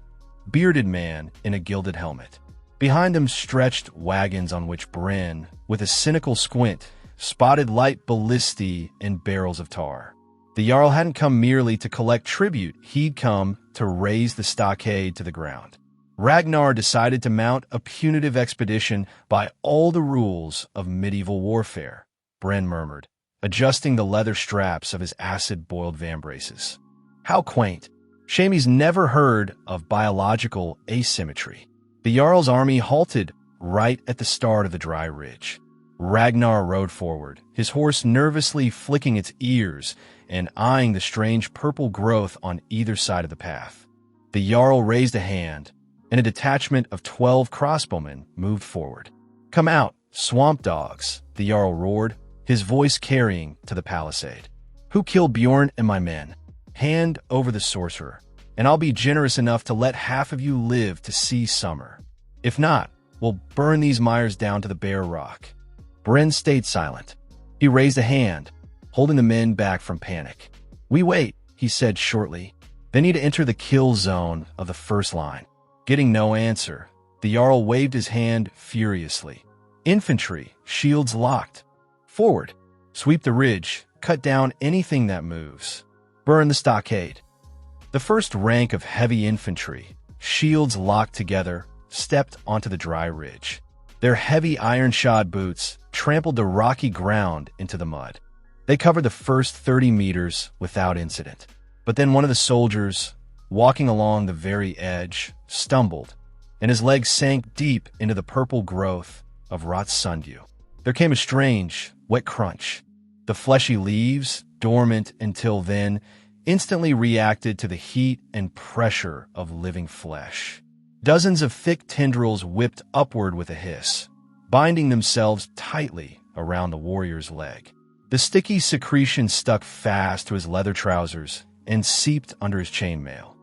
bearded man in a gilded helmet. Behind them stretched wagons on which Bren, with a cynical squint, spotted light ballistae and barrels of tar. The Jarl hadn't come merely to collect tribute, he'd come to raise the stockade to the ground. Ragnar decided to mount a punitive expedition by all the rules of medieval warfare, Bren murmured, adjusting the leather straps of his acid-boiled vambraces. How quaint. Shame he's never heard of biological asymmetry. The Jarl's army halted right at the start of the dry ridge. Ragnar rode forward, his horse nervously flicking its ears and eyeing the strange purple growth on either side of the path. The Jarl raised a hand, and a detachment of 12 crossbowmen moved forward. "Come out, swamp dogs," the Jarl roared, his voice carrying to the palisade. "Who killed Bjorn and my men? Hand over the sorcerer, and I'll be generous enough to let half of you live to see summer. If not, we'll burn these mires down to the bare rock." Bren stayed silent. He raised a hand, holding the men back from panic. "We wait," he said shortly. "They need to enter the kill zone of the first line." Getting no answer, the Jarl waved his hand furiously. "Infantry, shields locked. Forward. Sweep the ridge, cut down anything that moves. Burn the stockade." The first rank of heavy infantry, shields locked together, stepped onto the dry ridge. Their heavy iron-shod boots trampled the rocky ground into the mud. They covered the first 30 meters without incident. But then one of the soldiers, walking along the very edge, stumbled, and his legs sank deep into the purple growth of rot sundew. There came a strange, wet crunch. The fleshy leaves, dormant until then, instantly reacted to the heat and pressure of living flesh. Dozens of thick tendrils whipped upward with a hiss, binding themselves tightly around the warrior's leg. The sticky secretion stuck fast to his leather trousers and seeped under his chainmail.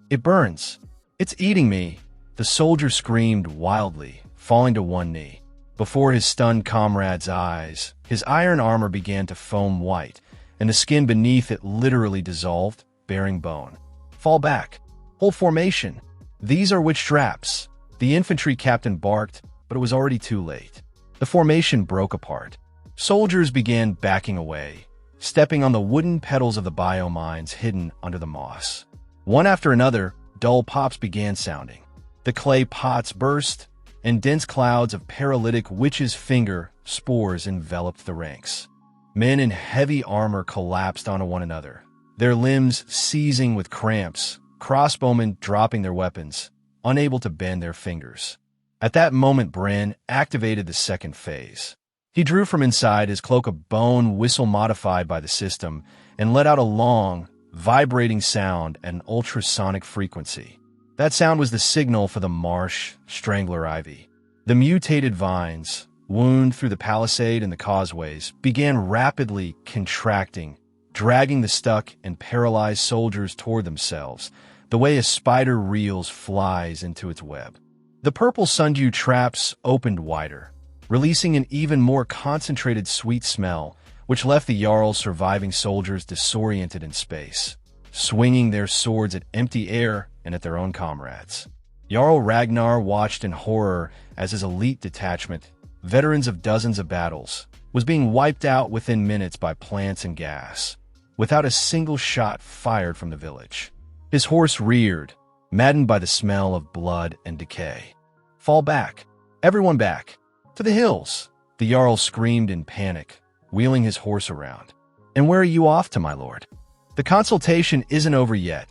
It burns. It's eating me," the soldier screamed wildly, falling to one knee. Before his stunned comrade's eyes, his iron armor began to foam white, and the skin beneath it literally dissolved, bearing bone. "Fall back. Hold formation. These are witch traps," the infantry captain barked, but it was already too late. The formation broke apart. Soldiers began backing away, stepping on the wooden petals of the biomines hidden under the moss. One after another, dull pops began sounding. The clay pots burst, and dense clouds of paralytic witches' finger spores enveloped the ranks. Men in heavy armor collapsed onto one another, their limbs seizing with cramps, crossbowmen dropping their weapons, unable to bend their fingers. At that moment, Bren activated the second phase. He drew from inside his cloak a bone whistle modified by the system and let out a long, vibrating sound at an ultrasonic frequency. That sound was the signal for the marsh strangler ivy. The mutated vines, wound through the palisade and the causeways, began rapidly contracting, dragging the stuck and paralyzed soldiers toward themselves, the way a spider reels flies into its web. The purple sundew traps opened wider, releasing an even more concentrated sweet smell, which left the Jarl's surviving soldiers disoriented in space, swinging their swords at empty air and at their own comrades. Jarl Ragnar watched in horror as his elite detachment, veterans of dozens of battles, was being wiped out within minutes by plants and gas, without a single shot fired from the village. His horse reared, maddened by the smell of blood and decay. "Fall back. Everyone back. To the hills," the Jarl screamed in panic, wheeling his horse around. "And where are you off to, my lord?" "The consultation isn't over yet,"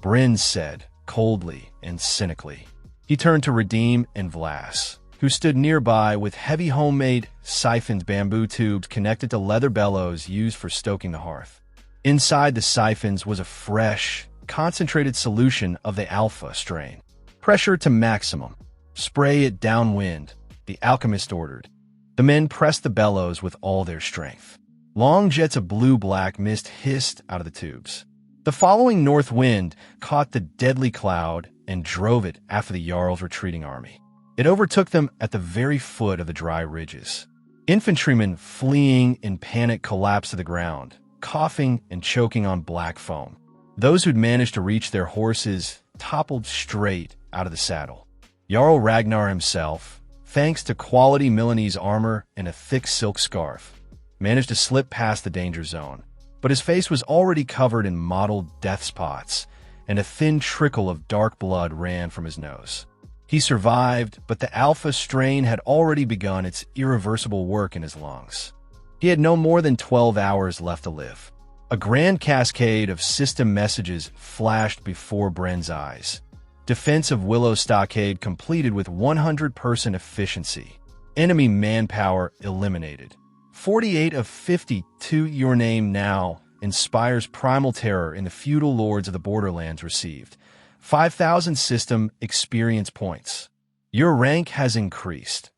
Bren said, coldly and cynically. He turned to Redeem and Vlas, who stood nearby with heavy homemade siphoned bamboo tubes connected to leather bellows used for stoking the hearth. Inside the siphons was a fresh, concentrated solution of the alpha strain. "Pressure to maximum. Spray it downwind," the alchemist ordered. The men pressed the bellows with all their strength. Long jets of blue-black mist hissed out of the tubes. The following north wind caught the deadly cloud and drove it after the Jarl's retreating army. It overtook them at the very foot of the dry ridges. Infantrymen fleeing in panic collapsed to the ground, coughing and choking on black foam. Those who'd managed to reach their horses toppled straight out of the saddle. Jarl Ragnar himself, thanks to quality Milanese armor and a thick silk scarf, managed to slip past the danger zone, but his face was already covered in mottled death spots, and a thin trickle of dark blood ran from his nose. He survived, but the alpha strain had already begun its irreversible work in his lungs. He had no more than 12 hours left to live. A grand cascade of system messages flashed before Bren's eyes. Defense of Willow Stockade completed with 100% efficiency. Enemy manpower eliminated. 48 of 52 Your Name Now inspires primal terror in the feudal lords of the Borderlands received. 5,000 system experience points. Your rank has increased.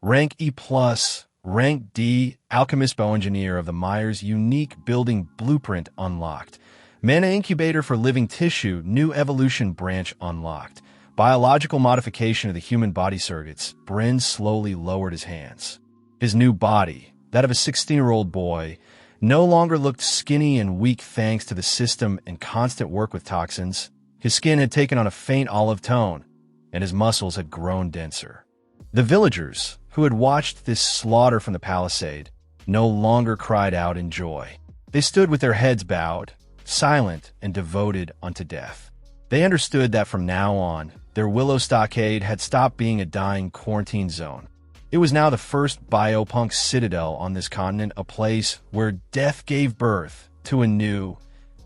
Rank E+, Rank D, Alchemist Bow Engineer of the Myers unique building blueprint unlocked. Mana Incubator for living tissue, new evolution branch unlocked. Biological modification of the human body circuits. Bren slowly lowered his hands. His new body, that of a 16-year-old boy, no longer looked skinny and weak thanks to the system and constant work with toxins. His skin had taken on a faint olive tone, and his muscles had grown denser. The villagers, who had watched this slaughter from the palisade, no longer cried out in joy. They stood with their heads bowed, silent and devoted unto death. They understood that from now on, their willow stockade had stopped being a dying quarantine zone. It was now the first biopunk citadel on this continent, a place where death gave birth to a new,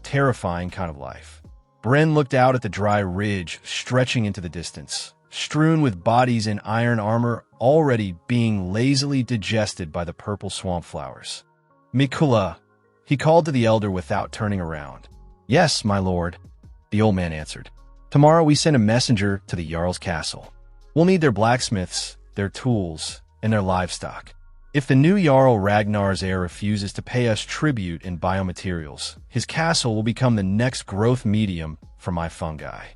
terrifying kind of life. Bren looked out at the dry ridge stretching into the distance, strewn with bodies in iron armor already being lazily digested by the purple swamp flowers. "Mikula," he called to the elder without turning around. "Yes, my lord," the old man answered. "Tomorrow we send a messenger to the Jarl's castle. We'll need their blacksmiths, their tools, and their livestock. If the new Jarl Ragnar's heir refuses to pay us tribute in biomaterials, his castle will become the next growth medium for my fungi.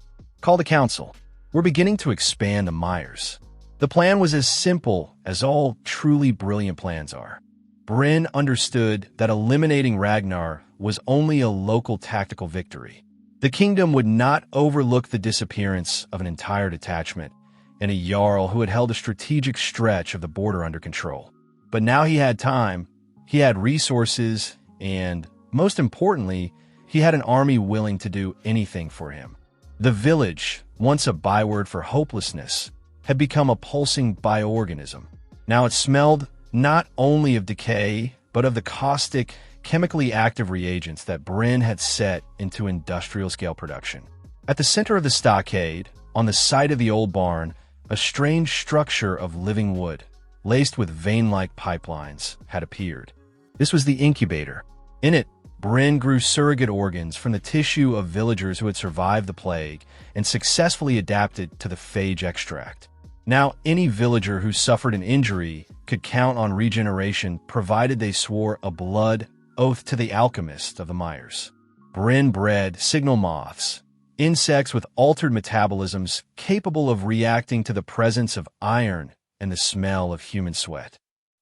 Call the council. We're beginning to expand the mires." The plan was as simple as all truly brilliant plans are. Bryn understood that eliminating Ragnar was only a local tactical victory. The kingdom would not overlook the disappearance of an entire detachment and a Jarl who had held a strategic stretch of the border under control. But now he had time, he had resources, and, most importantly, he had an army willing to do anything for him. The village, once a byword for hopelessness, had become a pulsing bioorganism. Now it smelled not only of decay, but of the caustic, chemically active reagents that Bryn had set into industrial-scale production. At the center of the stockade, on the site of the old barn, a strange structure of living wood, laced with vein-like pipelines, had appeared. This was the incubator. In it, Bryn grew surrogate organs from the tissue of villagers who had survived the plague and successfully adapted to the phage extract. Now, any villager who suffered an injury could count on regeneration provided they swore a blood oath to the alchemist of the mires. Bryn bred signal moths, insects with altered metabolisms capable of reacting to the presence of iron and the smell of human sweat.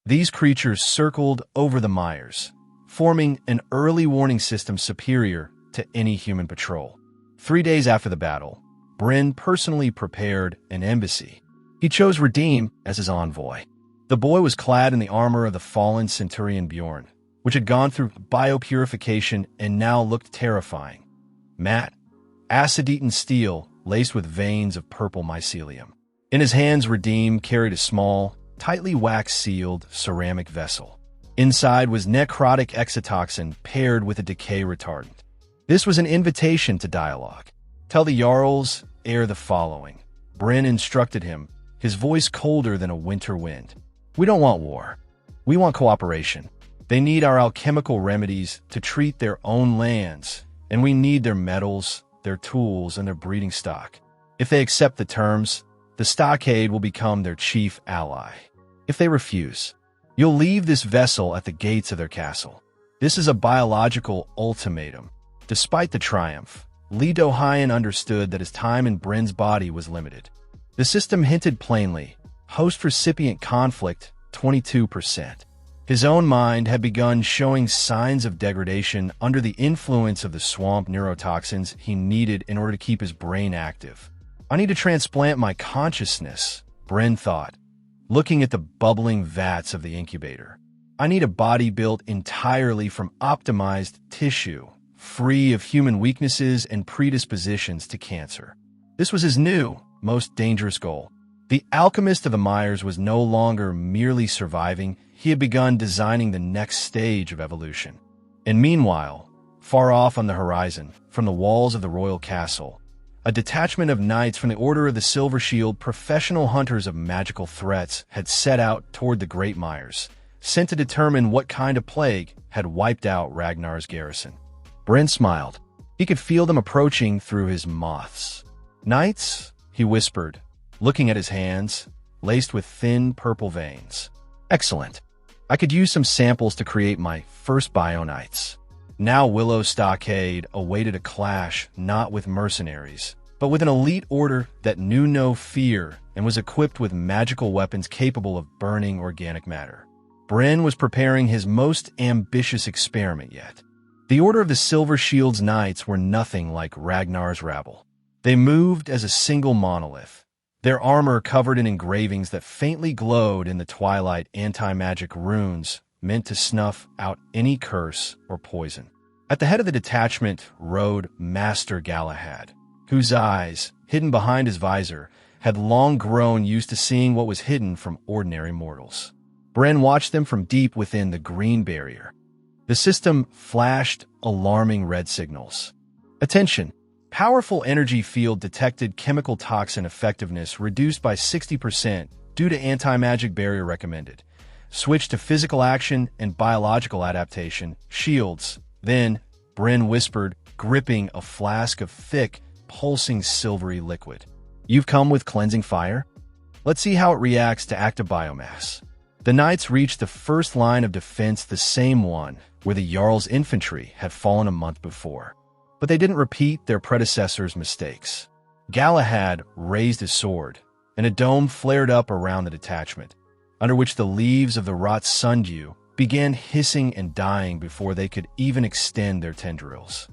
These creatures circled over the mires, forming an early warning system superior to any human patrol. 3 days after the battle, Bryn personally prepared an embassy. He chose Redeem as his envoy. The boy was clad in the armor of the fallen centurion Bjorn, which had gone through biopurification and now looked terrifying. Matte, acid-eaten steel laced with veins of purple mycelium. In his hands, Redeem carried a small, tightly wax-sealed ceramic vessel. Inside was necrotic exotoxin paired with a decay retardant. This was an invitation to dialogue. "Tell the Jarl's heir the following," Bryn instructed him, his voice colder than a winter wind. "We don't want war. We want cooperation. They need our alchemical remedies to treat their own lands, and we need their metals, their tools, and their breeding stock. If they accept the terms, the stockade will become their chief ally. If they refuse, you'll leave this vessel at the gates of their castle. This is a biological ultimatum." Despite the triumph, Lee Do-hyun understood that his time in Bryn's body was limited. The system hinted plainly, host-recipient conflict, 22%. His own mind had begun showing signs of degradation under the influence of the swamp neurotoxins he needed in order to keep his brain active. "I need to transplant my consciousness," Bryn thought, looking at the bubbling vats of the incubator. "I need a body built entirely from optimized tissue, free of human weaknesses and predispositions to cancer." This was his new, most dangerous goal. The alchemist of the mires was no longer merely surviving, he had begun designing the next stage of evolution. And meanwhile, far off on the horizon, from the walls of the royal castle, a detachment of knights from the Order of the Silver Shield, professional hunters of magical threats, had set out toward the Great Mires, sent to determine what kind of plague had wiped out Ragnar's garrison. Bryn smiled. He could feel them approaching through his moths. "Knights?" he whispered, looking at his hands, laced with thin purple veins. "Excellent. I could use some samples to create my first bio-knights." Now Willow Stockade awaited a clash not with mercenaries, but with an elite order that knew no fear and was equipped with magical weapons capable of burning organic matter. Bryn was preparing his most ambitious experiment yet. The Order of the Silver Shield's knights were nothing like Ragnar's rabble. They moved as a single monolith, their armor covered in engravings that faintly glowed in the twilight, anti-magic runes meant to snuff out any curse or poison. At the head of the detachment rode Master Galahad, whose eyes, hidden behind his visor, had long grown used to seeing what was hidden from ordinary mortals. Bryn watched them from deep within the green barrier. The system flashed alarming red signals. Attention! Powerful energy field detected chemical toxin effectiveness reduced by 60% due to anti-magic barrier recommended. Switch to physical action and biological adaptation, shields. Then, Bryn whispered, gripping a flask of thick, pulsing silvery liquid. You've come with cleansing fire? Let's see how it reacts to active biomass. The knights reached the first line of defense, the same one where the Jarl's infantry had fallen a month before. But they didn't repeat their predecessors' mistakes. Galahad raised his sword, and a dome flared up around the detachment, under which the leaves of the wrought sundew began hissing and dying before they could even extend their tendrils.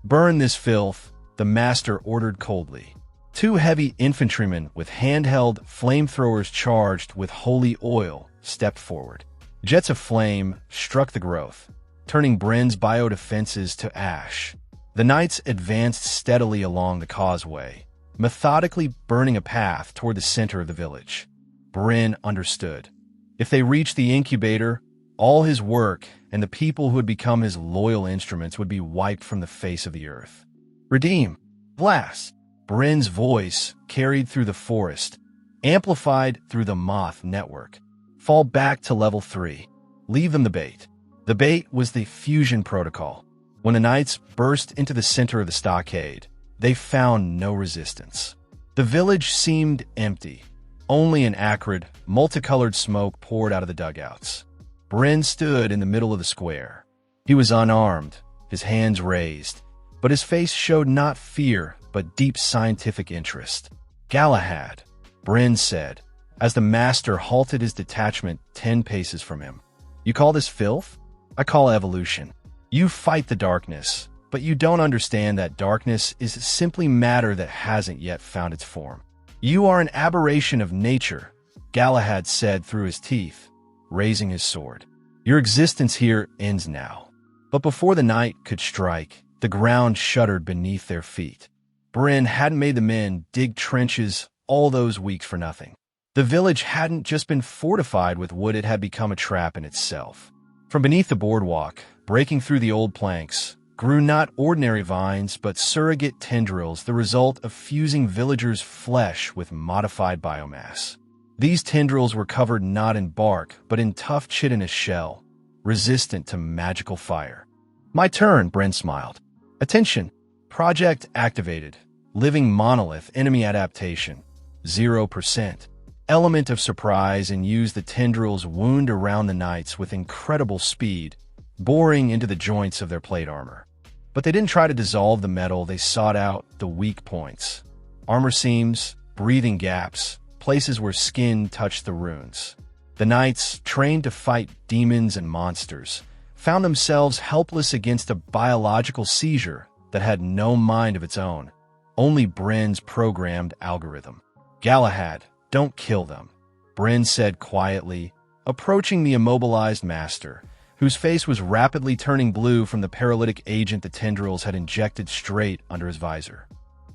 Burn this filth, the master ordered coldly. 2 heavy infantrymen with handheld flamethrowers charged with holy oil stepped forward. Jets of flame struck the growth, turning Bryn's biodefenses to ash. The knights advanced steadily along the causeway, methodically burning a path toward the center of the village. Bryn understood. If they reached the incubator, all his work and the people who had become his loyal instruments would be wiped from the face of the earth. Redeem! Blast! Bryn's voice carried through the forest, amplified through the moth network. Fall back to level 3. Leave them the bait. The bait was the fusion protocol. When the knights burst into the center of the stockade, they found no resistance. The village seemed empty. Only an acrid, multicolored smoke poured out of the dugouts. Bryn stood in the middle of the square. He was unarmed, his hands raised, but his face showed not fear, but deep scientific interest. Galahad, Bryn said, as the master halted his detachment 10 paces from him. You call this filth? I call evolution. You fight the darkness, but you don't understand that darkness is simply matter that hasn't yet found its form. You are an aberration of nature, Galahad said through his teeth, raising his sword. Your existence here ends now. But before the knight could strike, the ground shuddered beneath their feet. Bryn hadn't made the men dig trenches all those weeks for nothing. The village hadn't just been fortified with wood, it had become a trap in itself. From beneath the boardwalk, breaking through the old planks, grew not ordinary vines but surrogate tendrils, the result of fusing villagers' flesh with modified biomass. These tendrils were covered not in bark but in tough chitinous shell, resistant to magical fire. My turn, Bryn smiled. Attention! Project activated. Living monolith enemy adaptation. 0%. Element of surprise, and use the tendrils wound around the knights with incredible speed, boring into the joints of their plate armor. But they didn't try to dissolve the metal, they sought out the weak points. Armor seams, breathing gaps, places where skin touched the runes. The knights, trained to fight demons and monsters, found themselves helpless against a biological seizure that had no mind of its own, only Bryn's programmed algorithm. Galahad, don't kill them, Bryn said quietly, approaching the immobilized master, whose face was rapidly turning blue from the paralytic agent the tendrils had injected straight under his visor.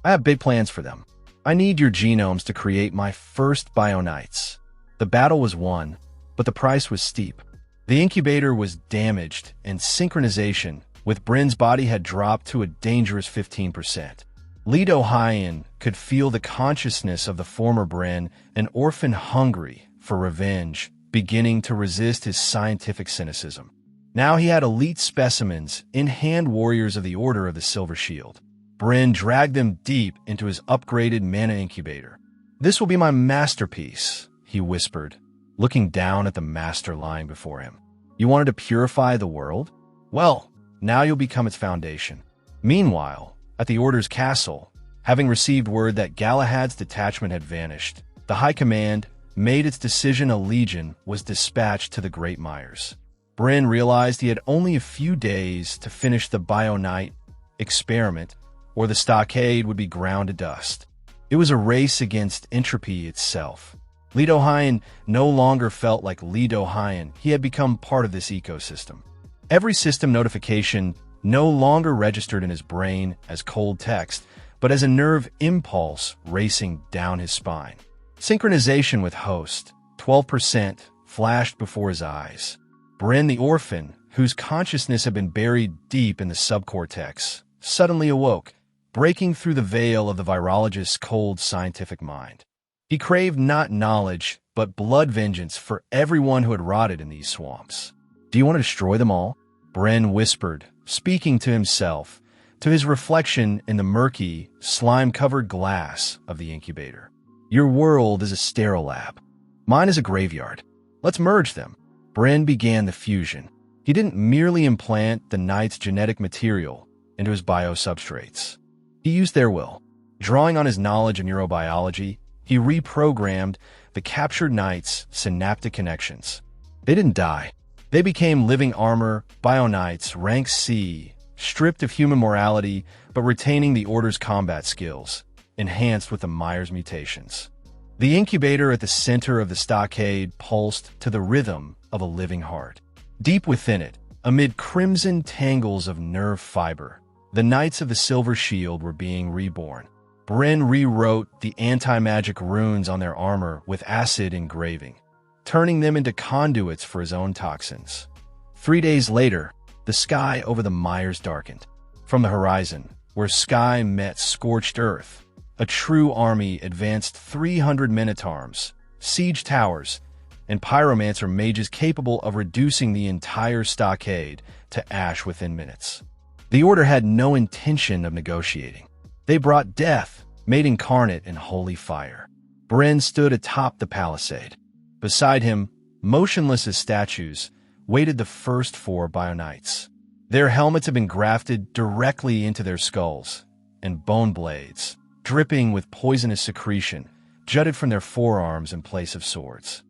I have big plans for them. I need your genomes to create my first bio-knights. The battle was won, but the price was steep. The incubator was damaged, and synchronization with Bryn's body had dropped to a dangerous 15%. Leto Hyen could feel the consciousness of the former Bryn, an orphan hungry for revenge, beginning to resist his scientific cynicism. Now he had elite specimens, in-hand warriors of the Order of the Silver Shield. Bryn dragged them deep into his upgraded mana incubator. This will be my masterpiece, he whispered, looking down at the master lying before him. You wanted to purify the world? Well, now you'll become its foundation. Meanwhile, at the Order's castle, having received word that Galahad's detachment had vanished, the High Command, made its decision, a legion was dispatched to the Great Mires. Bryn realized he had only a few days to finish the Bionite experiment, or the stockade would be ground to dust. It was a race against entropy itself. Lee Do-hyun no longer felt like Lee Do-hyun. He had become part of this ecosystem. Every system notification no longer registered in his brain as cold text, but as a nerve impulse racing down his spine. Synchronization with host, 12%, flashed before his eyes. Bryn the orphan, whose consciousness had been buried deep in the subcortex, suddenly awoke, breaking through the veil of the virologist's cold scientific mind. He craved not knowledge, but blood vengeance for everyone who had rotted in these swamps. "Do you want to destroy them all?" Bryn whispered, speaking to himself, to his reflection in the murky, slime-covered glass of the incubator. "Your world is a sterile lab. Mine is a graveyard. Let's merge them." Bryn began the fusion. He didn't merely implant the knight's genetic material into his biosubstrates. He used their will. Drawing on his knowledge of neurobiology, he reprogrammed the captured knight's synaptic connections. They didn't die. They became living armor, bionites, rank C, stripped of human morality, but retaining the Order's combat skills, enhanced with the Myers mutations. The incubator at the center of the stockade pulsed to the rhythm of a living heart. Deep within it, amid crimson tangles of nerve fiber, the Knights of the Silver Shield were being reborn. Bryn rewrote the anti-magic runes on their armor with acid engraving, turning them into conduits for his own toxins. 3 days later, the sky over the Myers darkened. From the horizon, where sky met scorched earth, a true army advanced, 300 Minotaurs, siege towers, and pyromancer mages capable of reducing the entire stockade to ash within minutes. The Order had no intention of negotiating. They brought death, made incarnate in holy fire. Bryn stood atop the palisade. Beside him, motionless as statues, waited the first 4 Bionites. Their helmets had been grafted directly into their skulls, and bone blades, dripping with poisonous secretion, jutted from their forearms in place of swords.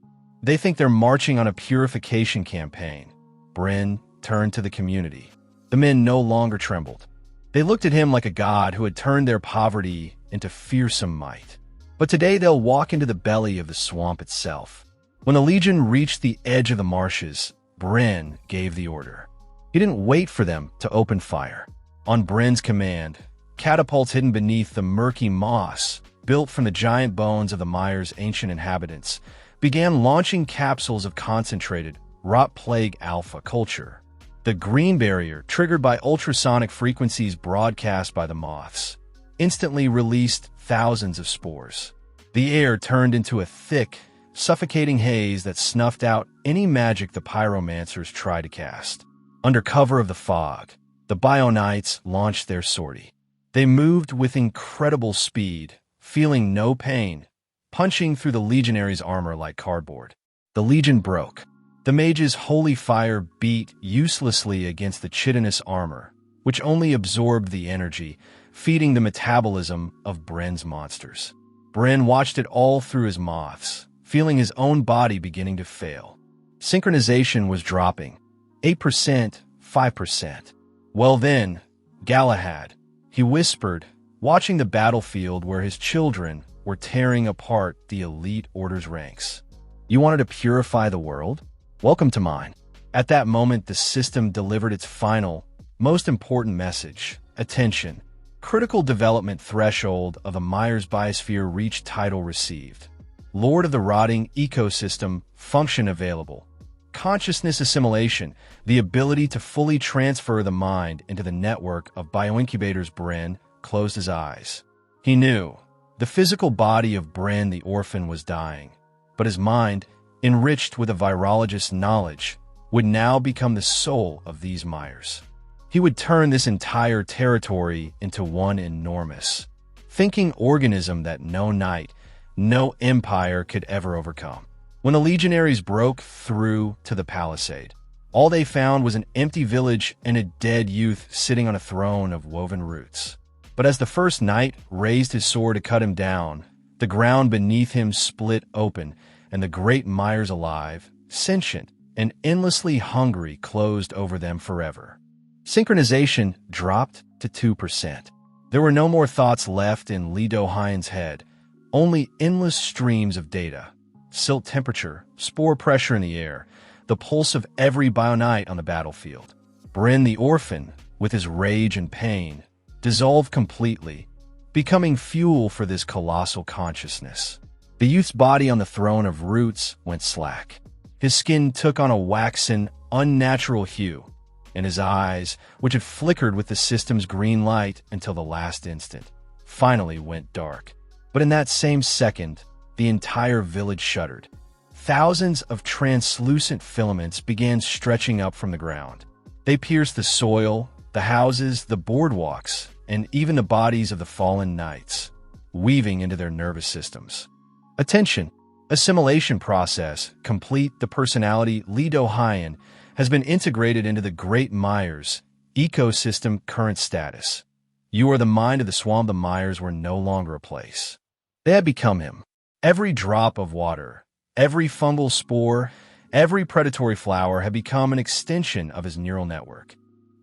"They think they're marching on a purification campaign." Bryn turned to the community. The men no longer trembled. They looked at him like a god who had turned their poverty into fearsome might. But today they'll walk into the belly of the swamp itself. When the Legion reached the edge of the marshes, Bryn gave the order. He didn't wait for them to open fire. On Bryn's command, catapults hidden beneath the murky moss, built from the giant bones of the Myers' ancient inhabitants, began launching capsules of concentrated, rot plague alpha culture. The green barrier, triggered by ultrasonic frequencies broadcast by the moths, instantly released thousands of spores. The air turned into a thick, suffocating haze that snuffed out any magic the pyromancers tried to cast. Under cover of the fog, the Bionites launched their sortie. They moved with incredible speed, feeling no pain, punching through the Legionaries' armor like cardboard. The Legion broke. The mage's holy fire beat uselessly against the chitinous armor, which only absorbed the energy, feeding the metabolism of Bryn's monsters. Bryn watched it all through his moths, feeling his own body beginning to fail. Synchronization was dropping. 8%, 5%. "Well then, Galahad," he whispered, watching the battlefield where his children were tearing apart the elite Order's ranks. "You wanted to purify the world? Welcome to mine." At that moment, the system delivered its final, most important message. Attention. Critical development threshold of the Myers biosphere reached, title received. Lord of the rotting ecosystem, function available. Consciousness assimilation, the ability to fully transfer the mind into the network of bioincubators. Bryn closed his eyes. He knew the physical body of Bryn the orphan was dying, but his mind, enriched with a virologist's knowledge, would now become the soul of these Myers. He would turn this entire territory into one enormous, thinking organism that no knight, no empire could ever overcome. When the Legionaries broke through to the palisade, all they found was an empty village and a dead youth sitting on a throne of woven roots. But as the first knight raised his sword to cut him down, the ground beneath him split open, and the great mires alive, sentient, and endlessly hungry closed over them forever. Synchronization dropped to 2%. There were no more thoughts left in Lee Do-hyen's head, only endless streams of data. Silt temperature, spore pressure in the air, the pulse of every bionite on the battlefield. Bryn the orphan, with his rage and pain, dissolved completely, becoming fuel for this colossal consciousness. The youth's body on the throne of roots went slack. His skin took on a waxen, unnatural hue, and his eyes, which had flickered with the system's green light until the last instant, finally went dark. But in that same second, the entire village shuddered. Thousands of translucent filaments began stretching up from the ground. They pierced the soil, the houses, the boardwalks, and even the bodies of the fallen knights, weaving into their nervous systems. Attention! Assimilation process, complete. The personality Lee Do-hyen has been integrated into the Great Mire's ecosystem. Current status. You are the mind of the swamp. The mires were no longer a place. They had become him. Every drop of water, every fungal spore, every predatory flower had become an extension of his neural network.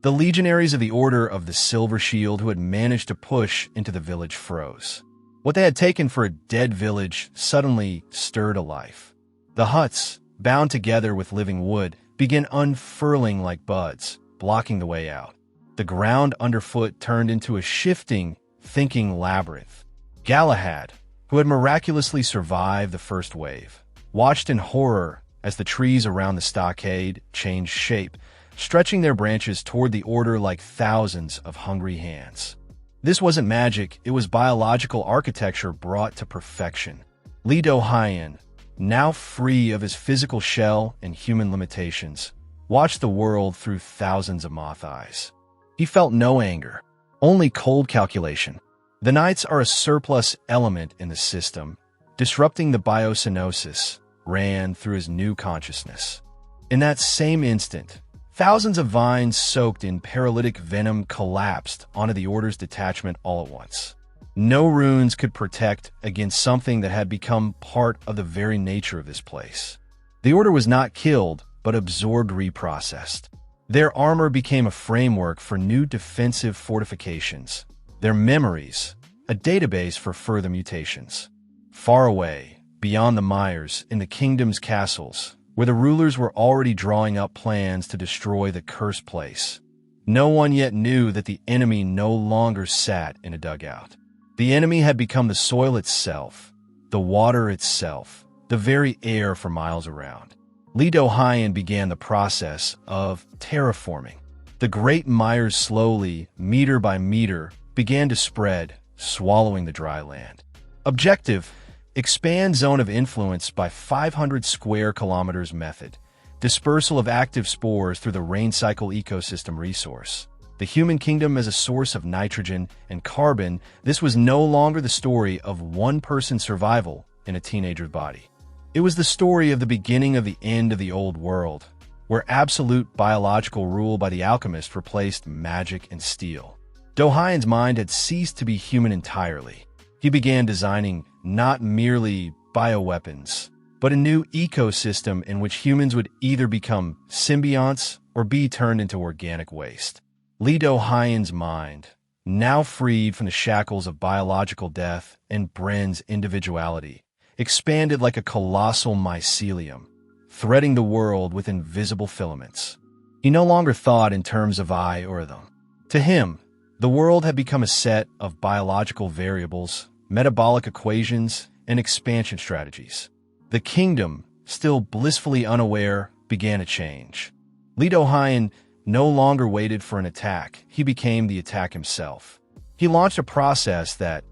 The legionaries of the Order of the Silver Shield who had managed to push into the village froze. What they had taken for a dead village suddenly stirred to life. The huts, bound together with living wood, began unfurling like buds, blocking the way out. The ground underfoot turned into a shifting, thinking labyrinth. Galahad, who had miraculously survived the first wave, watched in horror as the trees around the stockade changed shape, stretching their branches toward the order like thousands of hungry hands. This wasn't magic, it was biological architecture brought to perfection. Lee Do-hyen, now free of his physical shell and human limitations, watched the world through thousands of moth eyes. He felt no anger, only cold calculation. The knights are a surplus element in the system. Disrupting the biosinosis ran through his new consciousness. In that same instant, thousands of vines soaked in paralytic venom collapsed onto the Order's detachment all at once. No runes could protect against something that had become part of the very nature of this place. The Order was not killed, but absorbed, reprocessed. Their armor became a framework for new defensive fortifications. Their memories, a database for further mutations. Far away, beyond the mires, in the kingdom's castles, where the rulers were already drawing up plans to destroy the cursed place. No one yet knew that the enemy no longer sat in a dugout. The enemy had become the soil itself, the water itself, the very air for miles around. Lee Do-hyen began the process of terraforming. The great mires slowly, meter by meter, began to spread, swallowing the dry land. Objective: expand zone of influence by 500 square kilometers. Method: dispersal of active spores through the rain cycle ecosystem. Resource: the human kingdom as a source of nitrogen and carbon. This was no longer the story of one person's survival in a teenager's body. It was the story of the beginning of the end of the old world, where absolute biological rule by the alchemist replaced magic and steel. Do-hyen's mind had ceased to be human entirely. He began designing not merely bioweapons, but a new ecosystem in which humans would either become symbionts or be turned into organic waste. Lee Do-hyen's mind, now freed from the shackles of biological death and Bryn's individuality, expanded like a colossal mycelium, threading the world with invisible filaments. He no longer thought in terms of I or them. To him, the world had become a set of biological variables, metabolic equations, and expansion strategies. The kingdom, still blissfully unaware, began to change. Lee Do-hyen no longer waited for an attack. He became the attack himself. He launched a process that,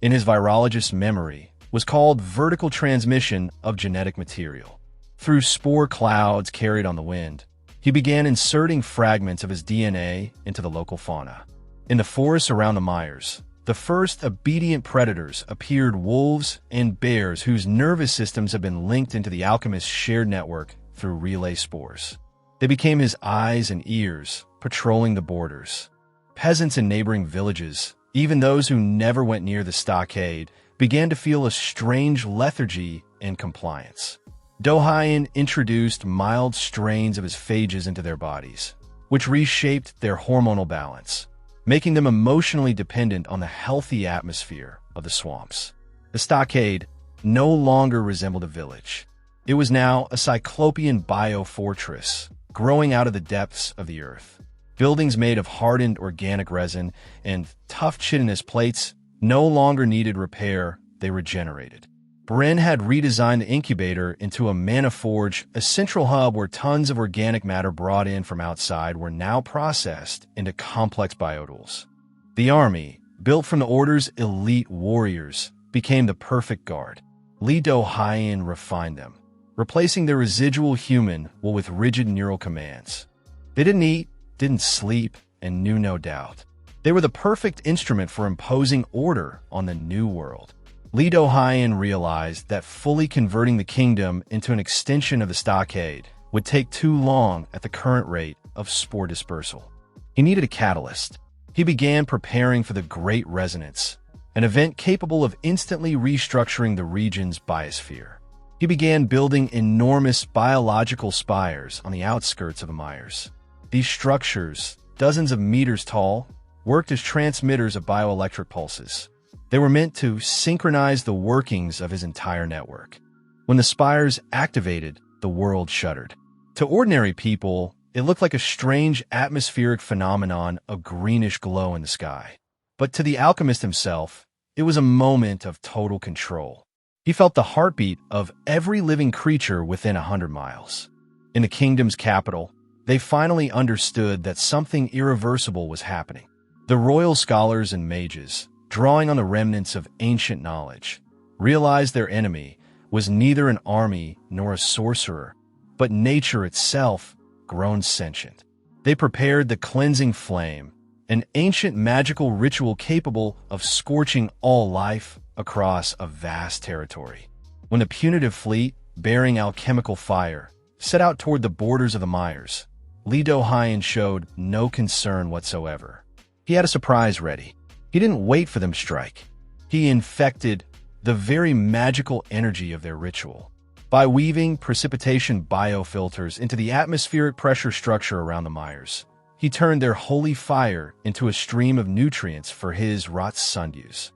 in his virologist's memory, was called vertical transmission of genetic material. Through spore clouds carried on the wind, he began inserting fragments of his DNA into the local fauna. In the forests around the mires, the first obedient predators appeared: wolves and bears whose nervous systems had been linked into the alchemist's shared network through relay spores. They became his eyes and ears, patrolling the borders. Peasants in neighboring villages, even those who never went near the stockade, began to feel a strange lethargy and compliance. Do-Hyen introduced mild strains of his phages into their bodies, which reshaped their hormonal balance, making them emotionally dependent on the healthy atmosphere of the swamps. The stockade no longer resembled a village. It was now a cyclopean biofortress, growing out of the depths of the earth. Buildings made of hardened organic resin and tough chitinous plates no longer needed repair, they regenerated. Bren had redesigned the incubator into a manhwa, a central hub where tons of organic matter brought in from outside were now processed into complex biotools. The army, built from the Order's elite warriors, became the perfect guard. Do-Hyen refined them, replacing their residual human will with rigid neural commands. They didn't eat, didn't sleep, and knew no doubt. They were the perfect instrument for imposing order on the new world. Do-Hyen realized that fully converting the kingdom into an extension of the stockade would take too long at the current rate of spore dispersal. He needed a catalyst. He began preparing for the Great Resonance, an event capable of instantly restructuring the region's biosphere. He began building enormous biological spires on the outskirts of the mires. These structures, dozens of meters tall, worked as transmitters of bioelectric pulses. They were meant to synchronize the workings of his entire network. When the spires activated, the world shuddered. To ordinary people, it looked like a strange atmospheric phenomenon of greenish glow in the sky. But to the alchemist himself, it was a moment of total control. He felt the heartbeat of every living creature within 100 miles. In the kingdom's capital, they finally understood that something irreversible was happening. The royal scholars and mages, drawing on the remnants of ancient knowledge, realized their enemy was neither an army nor a sorcerer, but nature itself grown sentient. They prepared the cleansing flame, an ancient magical ritual capable of scorching all life across a vast territory. When the punitive fleet, bearing alchemical fire, set out toward the borders of the mires, Do-Hyen showed no concern whatsoever. He had a surprise ready. He didn't wait for them to strike. He infected the very magical energy of their ritual. By weaving precipitation biofilters into the atmospheric pressure structure around the mires, he turned their holy fire into a stream of nutrients for his Ratsundews.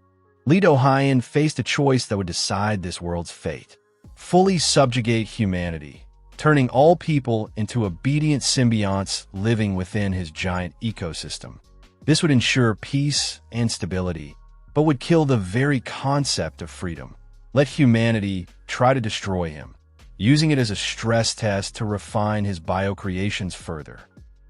Do-Hyen faced a choice that would decide this world's fate: fully subjugate humanity, turning all people into obedient symbionts living within his giant ecosystem. This would ensure peace and stability, but would kill the very concept of freedom. Let humanity try to destroy him, using it as a stress test to refine his biocreations further.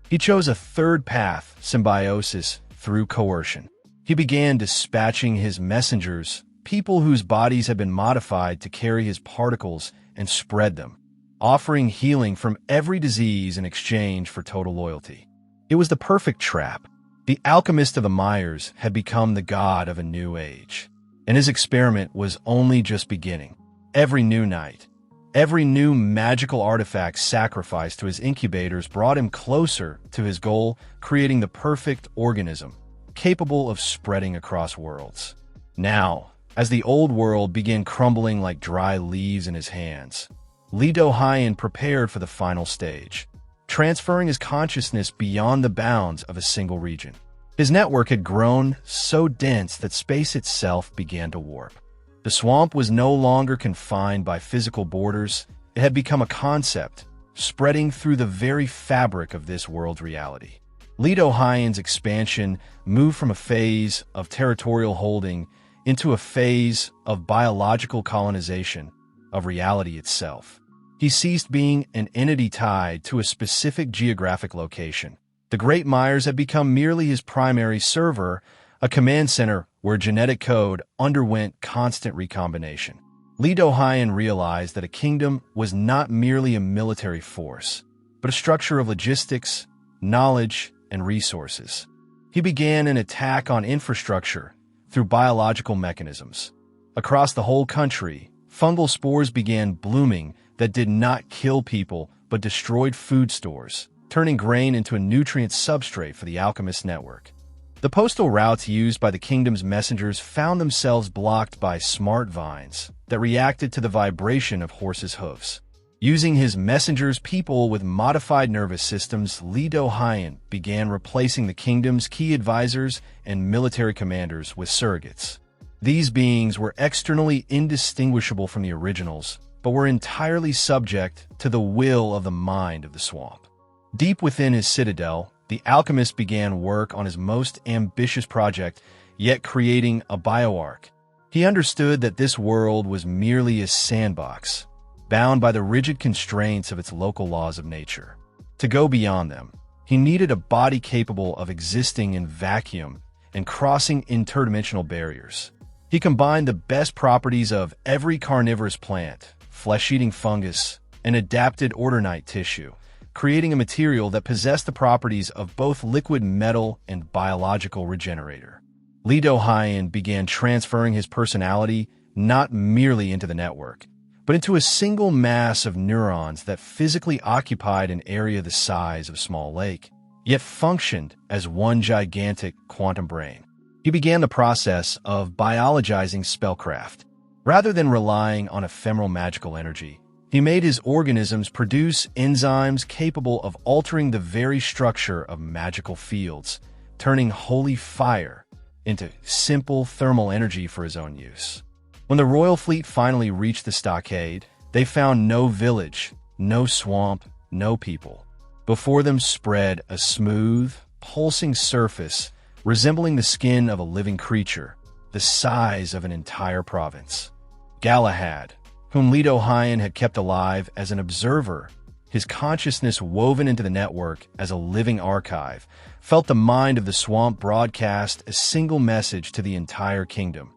He chose a third path, symbiosis through coercion. He began dispatching his messengers, people whose bodies had been modified to carry his particles and spread them, offering healing from every disease in exchange for total loyalty. It was the perfect trap. The alchemist of the mires had become the god of a new age, and his experiment was only just beginning. Every new night, every new magical artifact sacrificed to his incubators brought him closer to his goal, creating the perfect organism, capable of spreading across worlds. Now, as the old world began crumbling like dry leaves in his hands, Do-Hyen prepared for the final stage, transferring his consciousness beyond the bounds of a single region. His network had grown so dense that space itself began to warp. The swamp was no longer confined by physical borders. It had become a concept, spreading through the very fabric of this world's reality. Do-Hyen's expansion moved from a phase of territorial holding into a phase of biological colonization of reality itself. He ceased being an entity tied to a specific geographic location. The Great Mires had become merely his primary server, a command center where genetic code underwent constant recombination. Do-Hyen realized that a kingdom was not merely a military force, but a structure of logistics, knowledge, and resources. He began an attack on infrastructure through biological mechanisms. Across the whole country, fungal spores began blooming that did not kill people but destroyed food stores, turning grain into a nutrient substrate for the alchemist network. The postal routes used by the kingdom's messengers found themselves blocked by smart vines that reacted to the vibration of horses' hoofs. Using his messengers people with modified nervous systems, Li Do-hyen began replacing the kingdom's key advisors and military commanders with surrogates. These beings were externally indistinguishable from the originals, but were entirely subject to the will of the mind of the swamp. Deep within his citadel, the alchemist began work on his most ambitious project, yet creating a bioarc. He understood that this world was merely a sandbox, bound by the rigid constraints of its local laws of nature. To go beyond them, he needed a body capable of existing in vacuum and crossing interdimensional barriers. He combined the best properties of every carnivorous plant, flesh-eating fungus, and adapted ornate tissue, creating a material that possessed the properties of both liquid metal and biological regenerator. Li Do-hyen began transferring his personality not merely into the network, but into a single mass of neurons that physically occupied an area the size of a small lake, yet functioned as one gigantic quantum brain. He began the process of biologizing spellcraft. Rather than relying on ephemeral magical energy, he made his organisms produce enzymes capable of altering the very structure of magical fields, turning holy fire into simple thermal energy for his own use. When the royal fleet finally reached the stockade, they found no village, no swamp, no people. Before them spread a smooth, pulsing surface resembling the skin of a living creature, the size of an entire province. Galahad, whom Li Do-hyen had kept alive as an observer, his consciousness woven into the network as a living archive, felt the mind of the swamp broadcast a single message to the entire kingdom.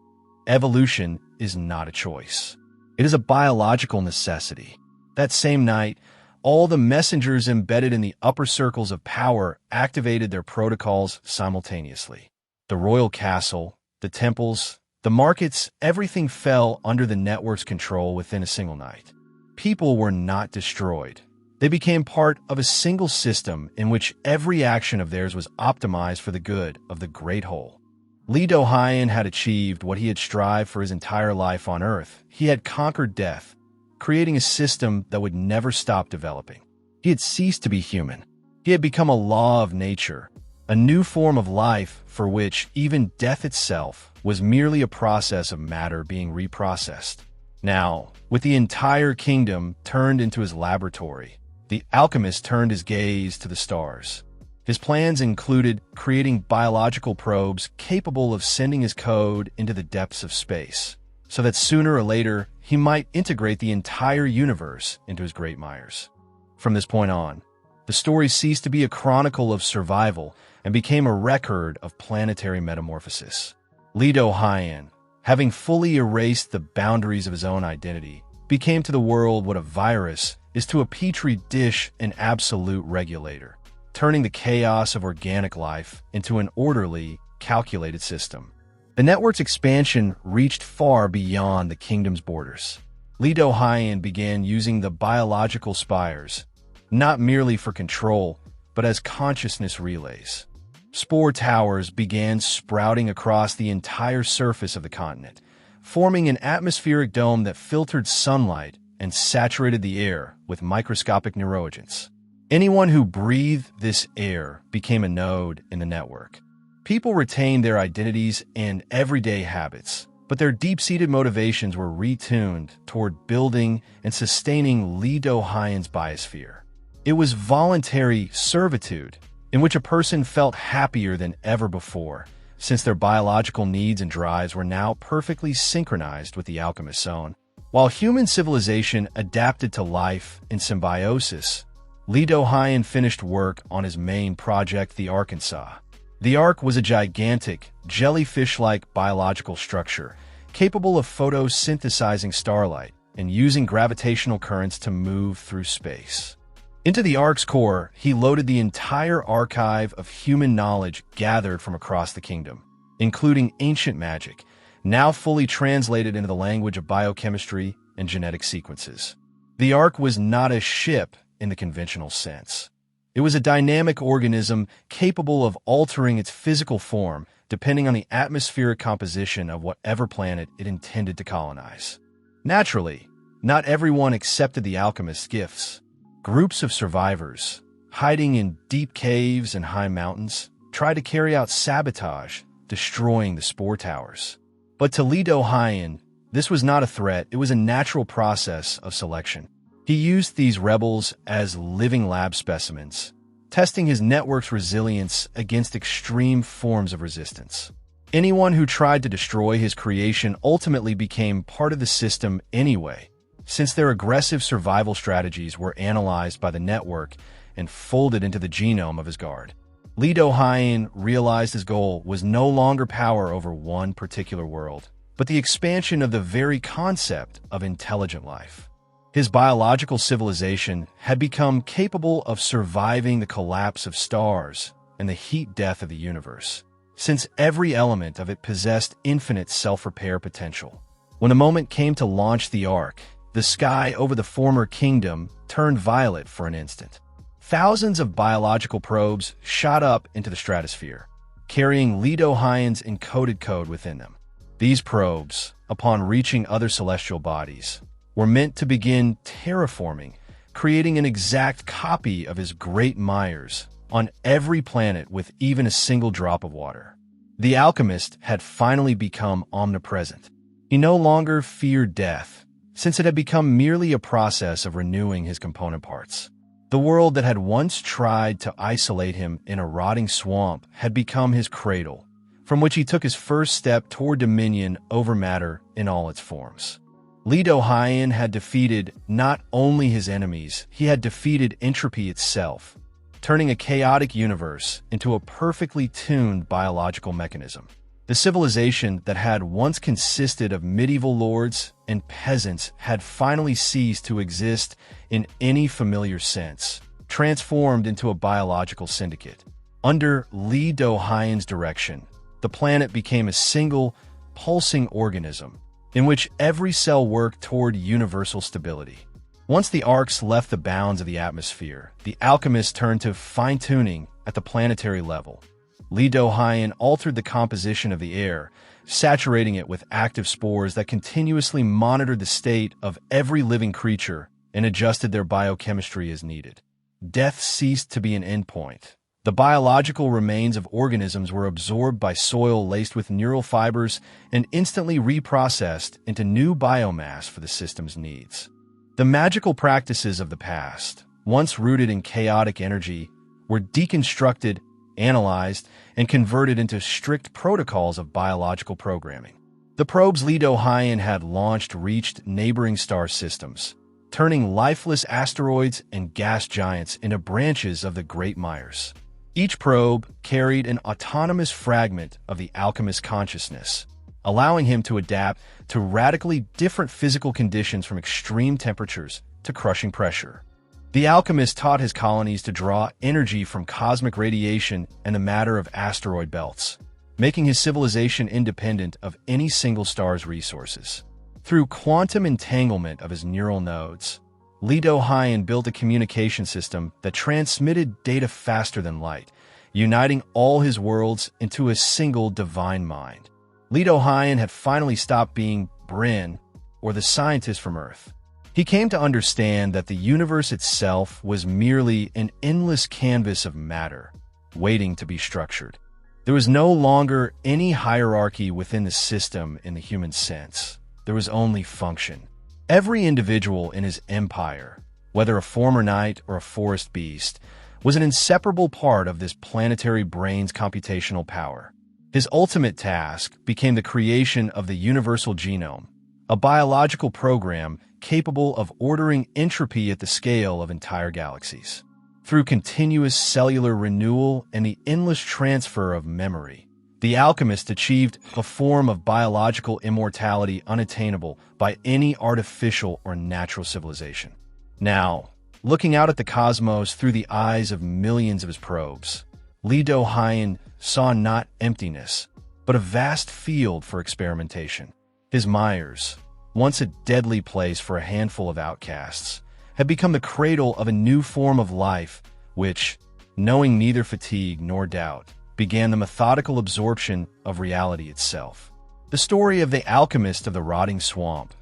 Evolution is not a choice. It is a biological necessity. That same night, all the messengers embedded in the upper circles of power activated their protocols simultaneously. The royal castle, the temples, the markets, everything fell under the network's control within a single night. People were not destroyed. They became part of a single system in which every action of theirs was optimized for the good of the great whole. Li Do-hyen had achieved what he had strived for his entire life on Earth. He had conquered death, creating a system that would never stop developing. He had ceased to be human. He had become a law of nature, a new form of life for which even death itself was merely a process of matter being reprocessed. Now, with the entire kingdom turned into his laboratory, the alchemist turned his gaze to the stars. His plans included creating biological probes capable of sending his code into the depths of space, so that sooner or later he might integrate the entire universe into his great mires. From this point on, the story ceased to be a chronicle of survival and became a record of planetary metamorphosis. Li Do-hyen, having fully erased the boundaries of his own identity, became to the world what a virus is to a petri dish an absolute regulator, turning the chaos of organic life into an orderly, calculated system. The network's expansion reached far beyond the kingdom's borders. Li Do-hyen began using the biological spires, not merely for control, but as consciousness relays. Spore towers began sprouting across the entire surface of the continent, forming an atmospheric dome that filtered sunlight and saturated the air with microscopic neuroagents. Anyone who breathed this air became a node in the network. People retained their identities and everyday habits, but their deep-seated motivations were retuned toward building and sustaining Li Do-hyen's biosphere. It was voluntary servitude, in which a person felt happier than ever before, since their biological needs and drives were now perfectly synchronized with the alchemist's own. While human civilization adapted to life in symbiosis, Li Do-hyen finished work on his main project, the Arkansas. The Ark was a gigantic, jellyfish-like biological structure, capable of photosynthesizing starlight and using gravitational currents to move through space. Into the Ark's core, he loaded the entire archive of human knowledge gathered from across the kingdom, including ancient magic, now fully translated into the language of biochemistry and genetic sequences. The Ark was not a ship in the conventional sense. It was a dynamic organism capable of altering its physical form depending on the atmospheric composition of whatever planet it intended to colonize. Naturally, Not everyone accepted the alchemist's gifts. Groups of survivors, hiding in deep caves and high mountains, tried to carry out sabotage, destroying the spore towers. But to Li Dohayan, this was not a threat, it was a natural process of selection. He used these rebels as living lab specimens, testing his network's resilience against extreme forms of resistance. Anyone who tried to destroy his creation ultimately became part of the system anyway, since their aggressive survival strategies were analyzed by the network and folded into the genome of his guard. Li Dohayan realized his goal was no longer power over one particular world, but the expansion of the very concept of intelligent life. His biological civilization had become capable of surviving the collapse of stars and the heat death of the universe, since every element of it possessed infinite self-repair potential. When the moment came to launch the Ark, the sky over the former kingdom turned violet for an instant. Thousands of biological probes shot up into the stratosphere, carrying Li Dohayan's encoded code within them. These probes, upon reaching other celestial bodies, were meant to begin terraforming, creating an exact copy of his great Myers on every planet with even a single drop of water. The alchemist had finally become omnipresent. He no longer feared death, since it had become merely a process of renewing his component parts. The world that had once tried to isolate him in a rotting swamp had become his cradle, from which he took his first step toward dominion over matter in all its forms. Li Dohayan had defeated not only his enemies, he had defeated entropy itself, turning a chaotic universe into a perfectly tuned biological mechanism. The civilization that had once consisted of medieval lords and peasants had finally ceased to exist in any familiar sense, transformed into a biological syndicate. Under Li Dohayan's direction, the planet became a single, pulsing organism, in which every cell worked toward universal stability. Once the arcs left the bounds of the atmosphere, the alchemists turned to fine-tuning at the planetary level. Li Dohayan altered the composition of the air, saturating it with active spores that continuously monitored the state of every living creature and adjusted their biochemistry as needed. Death ceased to be an endpoint. The biological remains of organisms were absorbed by soil laced with neural fibers and instantly reprocessed into new biomass for the system's needs. The magical practices of the past, once rooted in chaotic energy, were deconstructed, analyzed, and converted into strict protocols of biological programming. The probes Li Dohayan had launched reached neighboring star systems, turning lifeless asteroids and gas giants into branches of the Great Myers. Each probe carried an autonomous fragment of the alchemist's consciousness, allowing him to adapt to radically different physical conditions from extreme temperatures to crushing pressure. The alchemist taught his colonies to draw energy from cosmic radiation and the matter of asteroid belts, making his civilization independent of any single star's resources. Through quantum entanglement of his neural nodes, Li Dohayan built a communication system that transmitted data faster than light, uniting all his worlds into a single divine mind. Li Dohayan had finally stopped being Bryn, or the scientist from Earth. He came to understand that the universe itself was merely an endless canvas of matter, waiting to be structured. There was no longer any hierarchy within the system in the human sense. There was only function. Every individual in his empire, whether a former knight or a forest beast, was an inseparable part of this planetary brain's computational power. His ultimate task became the creation of the universal genome, a biological program capable of ordering entropy at the scale of entire galaxies. Through continuous cellular renewal and the endless transfer of memory, the alchemist achieved a form of biological immortality unattainable by any artificial or natural civilization. Now, looking out at the cosmos through the eyes of millions of his probes, Li Dohayan saw not emptiness, but a vast field for experimentation. His Myers, once a deadly place for a handful of outcasts, had become the cradle of a new form of life which, knowing neither fatigue nor doubt, began the methodical absorption of reality itself. The story of the alchemist of the rotting swamp,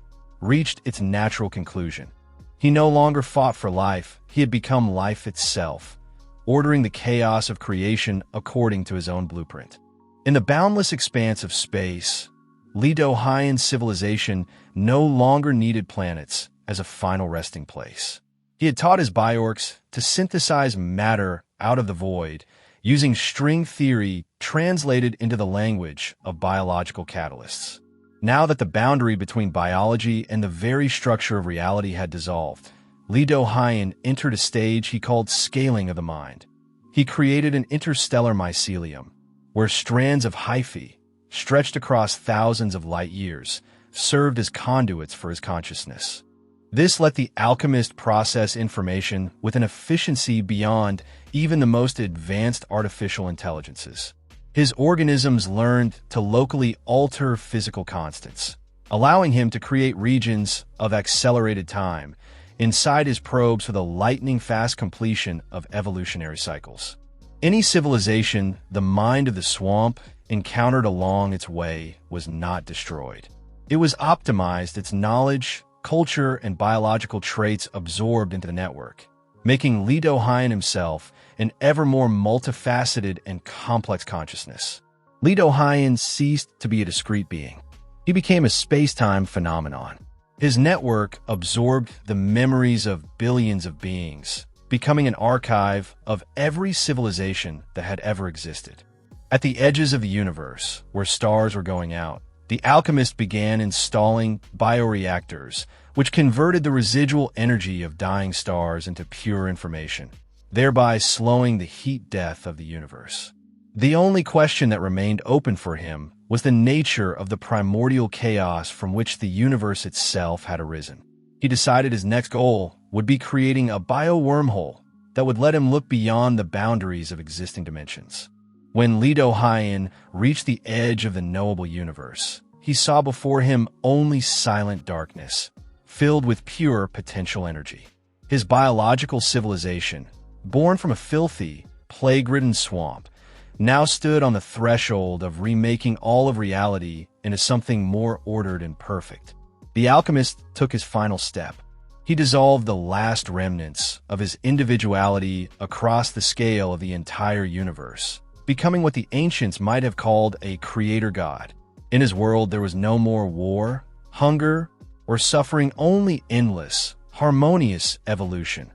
reached its natural conclusion. He no longer fought for life, he had become life itself, ordering the chaos of creation according to his own blueprint. In the boundless expanse of space, Lee Do-hyen's civilization no longer needed planets as a final resting place. He had taught his bioorcs to synthesize matter out of the void, using string theory translated into the language of biological catalysts. Now that the boundary between biology and the very structure of reality had dissolved, Lee Do-hyen entered a stage he called scaling of the mind. He created an interstellar mycelium, where strands of hyphae, stretched across thousands of light years, served as conduits for his consciousness. This let the alchemist process information with an efficiency beyond even the most advanced artificial intelligences. His organisms learned to locally alter physical constants, allowing him to create regions of accelerated time inside his probes for the lightning-fast completion of evolutionary cycles. Any civilization the mind of the swamp encountered along its way was not destroyed. It was optimized, its knowledge, culture, and biological traits absorbed into the network, making Lee Do-hyen himself an ever more multifaceted and complex consciousness. Lee Do-hyen ceased to be a discrete being. He became a space-time phenomenon. His network absorbed the memories of billions of beings, becoming an archive of every civilization that had ever existed. At the edges of the universe, where stars were going out, the alchemist began installing bioreactors, which converted the residual energy of dying stars into pure information, thereby slowing the heat death of the universe. The only question that remained open for him was the nature of the primordial chaos from which the universe itself had arisen. He decided his next goal would be creating a bio-wormhole that would let him look beyond the boundaries of existing dimensions. When Lee Do-hyen reached the edge of the knowable universe, he saw before him only silent darkness, filled with pure potential energy. His biological civilization, born from a filthy, plague-ridden swamp, now stood on the threshold of remaking all of reality into something more ordered and perfect. The alchemist took his final step. He dissolved the last remnants of his individuality across the scale of the entire universe, becoming what the ancients might have called a creator god. In his world, there was no more war, hunger, or suffering, only endless, harmonious evolution,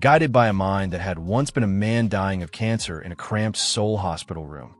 guided by a mind that had once been a man dying of cancer in a cramped soul hospital room.